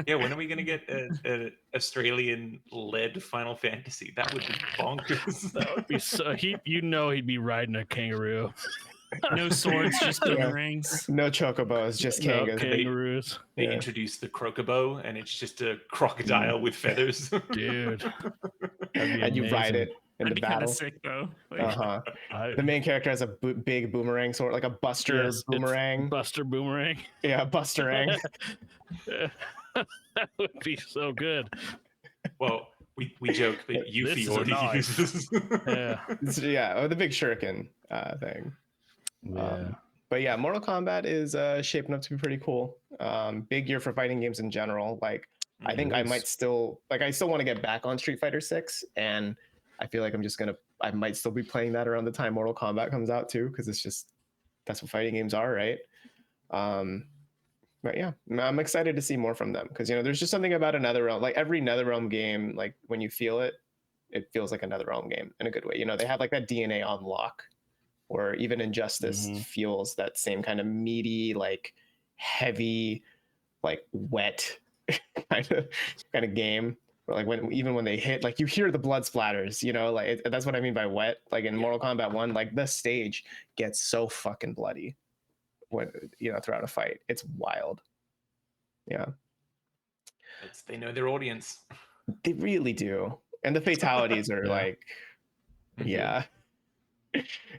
Speaker 4: Yeah, when are we gonna get an Australian-led Final Fantasy? That would be bonkers.
Speaker 2: That would be so. He'd be riding a kangaroo.
Speaker 3: No swords, just boomerangs.
Speaker 1: No chocobos, just
Speaker 2: kangaroos.
Speaker 4: They introduce the crocobo, and it's just a crocodile with feathers.
Speaker 2: Dude.
Speaker 1: And you ride it into
Speaker 3: That'd be
Speaker 1: battle.
Speaker 3: sick though. Like,
Speaker 1: The main character has a big boomerang sword, like a Buster boomerang.
Speaker 2: Buster boomerang.
Speaker 1: Yeah, Busterang.
Speaker 2: That would be so good.
Speaker 4: Well, we joke, but Yuffie already uses.
Speaker 1: Yeah, the big shuriken thing.
Speaker 2: Yeah.
Speaker 1: But yeah, Mortal Kombat is shaping up to be pretty cool. Big year for fighting games in general. Like, I think I still want to get back on Street Fighter 6, and I feel like I might still be playing that around the time Mortal Kombat comes out too, because that's what fighting games are, right? But yeah, I'm excited to see more from them, because there's just something about a NetherRealm. Like every NetherRealm game, like when you feel it, it feels like a NetherRealm game in a good way. They have like that DNA on lock, or even Injustice feels that same kind of meaty, like heavy, like wet kind of game. Or like when they hit, like you hear the blood splatters, like that's what I mean by wet. Like in Mortal Kombat 1, like the stage gets so fucking bloody when throughout a fight. It's wild. Yeah,
Speaker 4: They know their audience.
Speaker 1: they really do. And the fatalities are
Speaker 2: Yeah.
Speaker 1: like, yeah.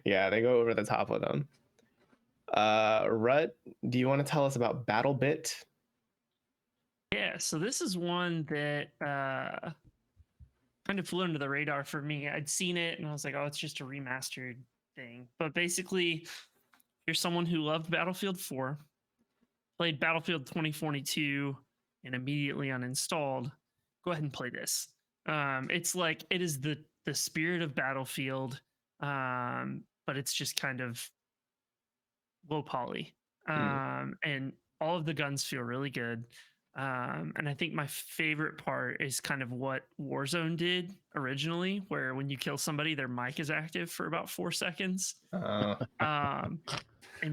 Speaker 1: Yeah, they go over the top with them. Rut, do you want to tell us about BattleBit?
Speaker 3: Yeah, so this is one that kind of flew under the radar for me. I'd seen it and I was like, oh, it's just a remastered thing. But basically, you're someone who loved Battlefield 4, played Battlefield 2042, and immediately uninstalled. Go ahead and play this. It's like it is the spirit of Battlefield, but it's just kind of low poly. And all of the guns feel really good. And I think my favorite part is kind of what Warzone did originally, where when you kill somebody, their mic is active for about 4 seconds. And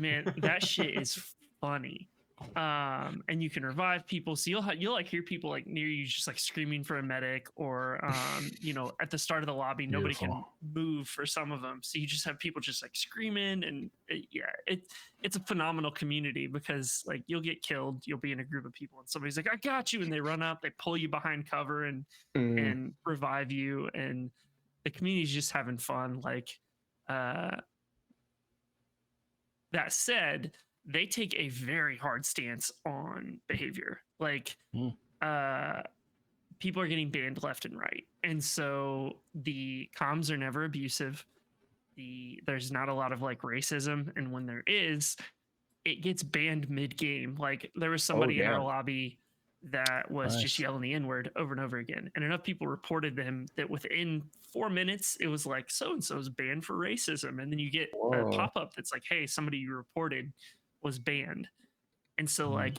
Speaker 3: man, that shit is funny. And you can revive people, so you'll like hear people like near you just like screaming for a medic, or you know, at the start of the lobby nobody can move for some of them, so you just have people just like screaming. And it's a phenomenal community, because like you'll get killed, you'll be in a group of people and somebody's like, I got you, and they run up, they pull you behind cover and revive you, and the community's just having fun. Like that said, they take a very hard stance on behavior. Like people are getting banned left and right, and so the comms are never abusive. There's not a lot of like racism, and when there is, it gets banned mid-game. Like there was somebody in our lobby that was just yelling the N-word over and over again, and enough people reported them that within 4 minutes it was like, so and so is banned for racism, and then you get a pop-up that's like, hey, somebody you reported was banned. And so like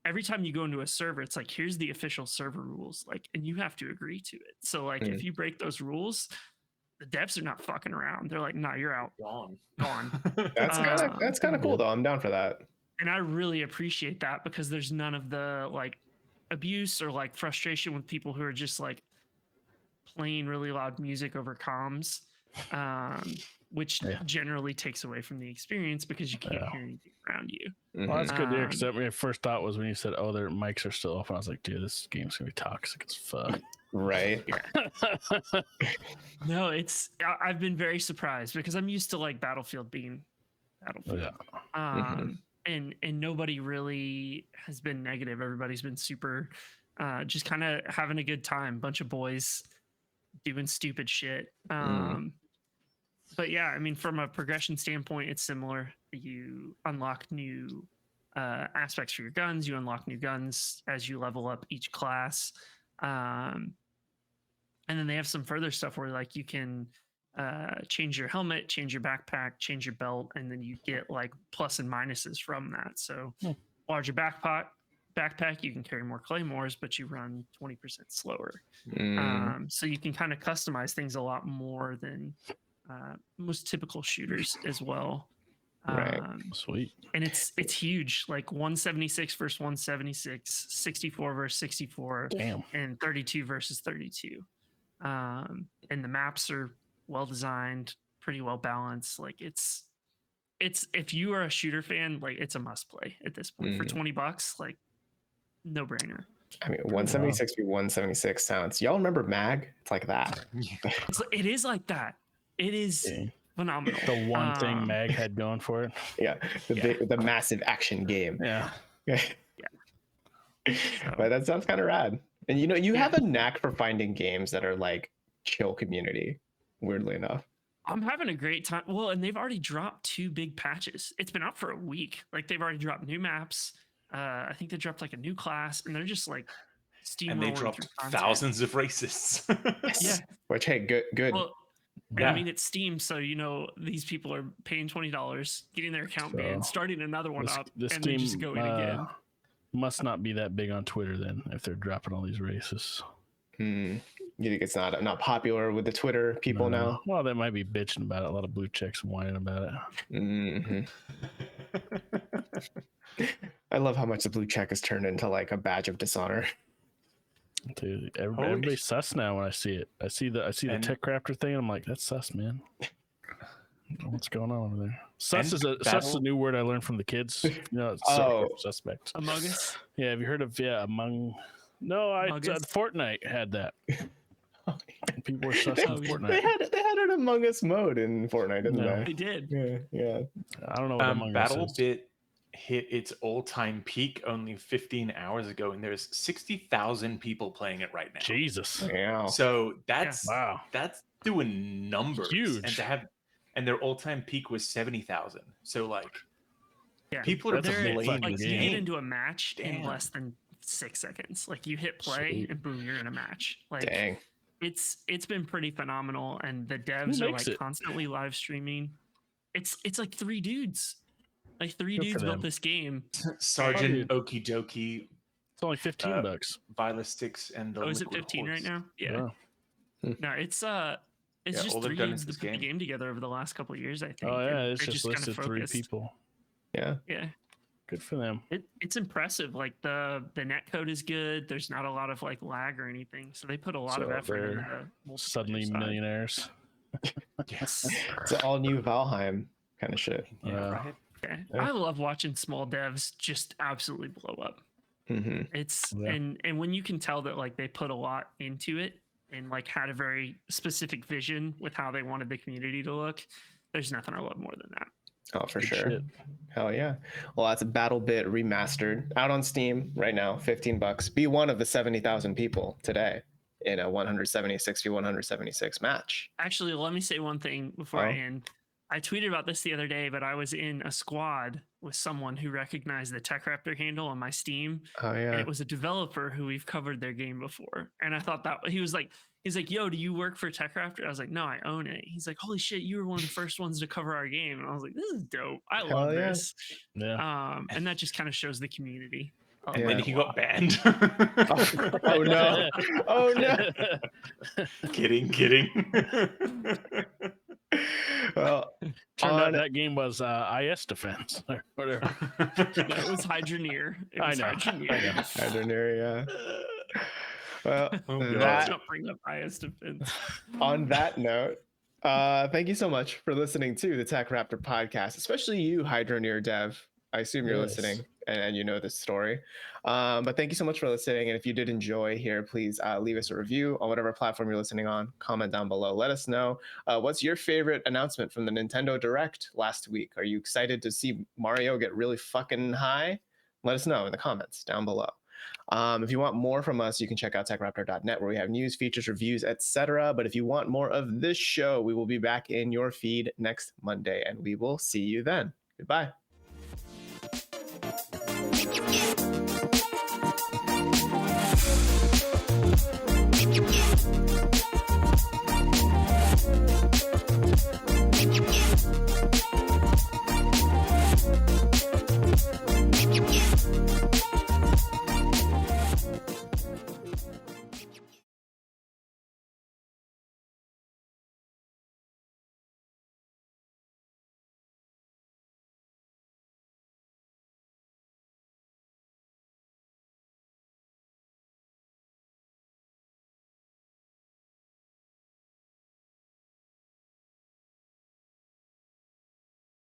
Speaker 3: every time you go into a server, it's like, here's the official server rules, like, and you have to agree to it. So like if you break those rules, the devs are not fucking around. They're like, nah, you're out. Gone.
Speaker 1: That's kind of cool though. I'm down for that.
Speaker 3: And I really appreciate that, because there's none of the like abuse or like frustration with people who are just like playing really loud music over comms, which generally takes away from the experience because you can't hear anything around you.
Speaker 2: Well, that's good to hear, because my first thought was when you said, oh, their mics are still open, I was like, dude, this game's gonna be toxic as fuck.
Speaker 1: Right.
Speaker 3: No, I've been very surprised, because I'm used to like Battlefield being Battlefield. And nobody really has been negative. Everybody's been super just kind of having a good time. Bunch of boys doing stupid shit. But yeah, I mean, from a progression standpoint, it's similar. You unlock new aspects for your guns. You unlock new guns as you level up each class. And then they have some further stuff where like you can change your helmet, change your backpack, change your belt, and then you get like plus and minuses from that. So larger backpack, you can carry more claymores, but you run 20% slower. So you can kind of customize things a lot more than most typical shooters as well.
Speaker 1: Right.
Speaker 2: Sweet.
Speaker 3: And it's huge, like 176 versus 176, 64 versus 64.
Speaker 2: Damn.
Speaker 3: And 32 versus 32. And the maps are well designed, pretty well balanced. Like it's if you are a shooter fan, like it's a must play at this point. For $20, like no brainer.
Speaker 1: I mean, 176 v 176 sounds. Y'all remember Mag? It's like that.
Speaker 3: It is like that. It is phenomenal.
Speaker 2: The one thing Mag had going for it.
Speaker 1: Yeah, the massive action game.
Speaker 2: Yeah.
Speaker 1: But that sounds kind of rad. And you know, you have a knack for finding games that are like chill community, weirdly enough.
Speaker 3: I'm having a great time. Well, and they've already dropped 2 big patches. It's been out for a week. Like they've already dropped new maps. I think they dropped like a new class, and they're just like steamrolling.
Speaker 4: And they dropped thousands of racists.
Speaker 3: Yeah.
Speaker 1: Which, hey, good.
Speaker 3: Well, I mean, it's Steam, so you know these people are paying $20, getting their account banned, starting another one up, and then just going again.
Speaker 2: Must not be that big on Twitter then, if they're dropping all these racists.
Speaker 1: You think it's not popular with the Twitter people now?
Speaker 2: Well, they might be bitching about it. A lot of blue checks whining about it.
Speaker 1: I love how much the blue check has turned into like a badge of dishonor.
Speaker 2: Dude, everybody's sus now when I see it. I see the TechRaptor thing, and I'm like, that's sus, man. What's going on over there? Sus
Speaker 4: And
Speaker 2: is a new word I learned from the kids. You know, it's suspect.
Speaker 3: Among Us.
Speaker 2: Yeah, have you heard of among? No,
Speaker 3: Among Us?
Speaker 2: Fortnite had that. People were sus
Speaker 1: They,
Speaker 2: on Fortnite.
Speaker 1: they had an Among Us mode in Fortnite, didn't
Speaker 2: No.
Speaker 3: They
Speaker 1: they?
Speaker 3: did.
Speaker 1: Yeah.
Speaker 2: I don't know what Among Us is.
Speaker 4: BattleBit hit its all-time peak only 15 hours ago, and there's 60,000 people playing it right now.
Speaker 2: Jesus.
Speaker 1: Wow.
Speaker 4: So that's
Speaker 2: Wow.
Speaker 4: that's doing numbers.
Speaker 2: Huge.
Speaker 4: And their all-time peak was 70,000. So like,
Speaker 3: Yeah.
Speaker 4: people are
Speaker 2: That's a big
Speaker 4: playing
Speaker 2: fucking
Speaker 3: Like
Speaker 4: this
Speaker 3: you
Speaker 2: game.
Speaker 3: get
Speaker 4: game.
Speaker 3: into a match in
Speaker 4: Damn.
Speaker 3: less than 6 seconds. Like you hit play
Speaker 2: Sweet.
Speaker 3: and boom, you're in a match. Like
Speaker 1: Dang.
Speaker 3: it's been pretty phenomenal, and the devs
Speaker 2: Who
Speaker 3: are
Speaker 2: makes
Speaker 3: like
Speaker 2: it?
Speaker 3: constantly live streaming. It's like 3 dudes. Like 3
Speaker 2: Good for
Speaker 3: dudes built
Speaker 2: them.
Speaker 3: this game.
Speaker 4: Sergeant
Speaker 2: Oh,
Speaker 4: Okie Dokie,
Speaker 2: It's only $15.
Speaker 4: Vilasticks, and the
Speaker 3: Oh, is it
Speaker 4: Liquid
Speaker 3: 15 right
Speaker 4: Horse.
Speaker 3: now? Yeah. No, it's
Speaker 4: Yeah,
Speaker 3: just
Speaker 4: all they've
Speaker 3: 3
Speaker 4: done
Speaker 3: dudes
Speaker 4: is
Speaker 3: that
Speaker 4: this
Speaker 3: put the
Speaker 4: game.
Speaker 3: game together over the last couple of years, I think.
Speaker 2: Oh yeah,
Speaker 3: and
Speaker 2: it's
Speaker 3: they're
Speaker 2: just
Speaker 3: kinda
Speaker 2: listed 3
Speaker 3: focused.
Speaker 2: people.
Speaker 1: Yeah.
Speaker 3: Yeah.
Speaker 2: Good for them.
Speaker 3: It's impressive. Like the net code is good. There's not a lot of like lag or anything. So they put a lot of
Speaker 2: So
Speaker 3: effort into
Speaker 2: they're
Speaker 3: the multiplayer
Speaker 2: Suddenly
Speaker 3: side.
Speaker 2: millionaires.
Speaker 4: Yes.
Speaker 1: It's an all new Valheim kind of shit.
Speaker 4: Yeah, right.
Speaker 3: Okay.
Speaker 1: Yeah.
Speaker 3: I love watching small devs just absolutely blow up.
Speaker 1: Mm-hmm.
Speaker 3: It's
Speaker 2: Yeah.
Speaker 3: and when you can tell that like they put a lot into it and like had a very specific vision with how they wanted the community to look, there's nothing I love more than that.
Speaker 1: Oh, for
Speaker 2: Good
Speaker 1: sure.
Speaker 2: shit.
Speaker 1: Hell yeah. Well, that's a BattleBit Remastered out on Steam right now, $15. Be one of the 70,000 people today in a 176 v 176 match.
Speaker 3: Actually, let me say one thing before I end. I tweeted about this the other day, but I was in a squad with someone who recognized the TechRaptor handle on my Steam.
Speaker 1: Oh
Speaker 3: And
Speaker 1: yeah.
Speaker 3: it was a developer who we've covered their game before. And I thought that he's like, yo, do you work for TechRaptor? I was like, no, I own it. He's like, holy shit, you were one of the first ones to cover our game. And I was like, this is dope. I
Speaker 1: Hell
Speaker 3: love
Speaker 1: yeah.
Speaker 3: this.
Speaker 2: Yeah.
Speaker 3: And that just kind of shows the community.
Speaker 4: And
Speaker 1: Yeah.
Speaker 4: then he got banned.
Speaker 1: Oh no. Oh no.
Speaker 4: Kidding.
Speaker 1: Well,
Speaker 2: Turned out
Speaker 1: on-
Speaker 2: that game was IS defense or whatever.
Speaker 3: It was Hydroneer. It
Speaker 2: I
Speaker 3: was
Speaker 2: know.
Speaker 3: Hydroneer.
Speaker 1: I don't know, yeah. Well,
Speaker 4: Oh, God.
Speaker 3: Let's
Speaker 1: that,
Speaker 3: not bring up IS defense.
Speaker 1: on that note, thank you so much for listening to the TechRaptor podcast, especially you, Hydroneer Dev. I assume you're
Speaker 2: Yes.
Speaker 1: listening and you know this story. But thank you so much for listening. And if you did enjoy here, please leave us a review on whatever platform you're listening on. Comment down below. Let us know what's your favorite announcement from the Nintendo Direct last week. Are you excited to see Mario get really fucking high? Let us know in the comments down below. If you want more from us, you can check out techraptor.net where we have news, features, reviews, etc. But if you want more of this show, we will be back in your feed next Monday, and we will see you then. Goodbye.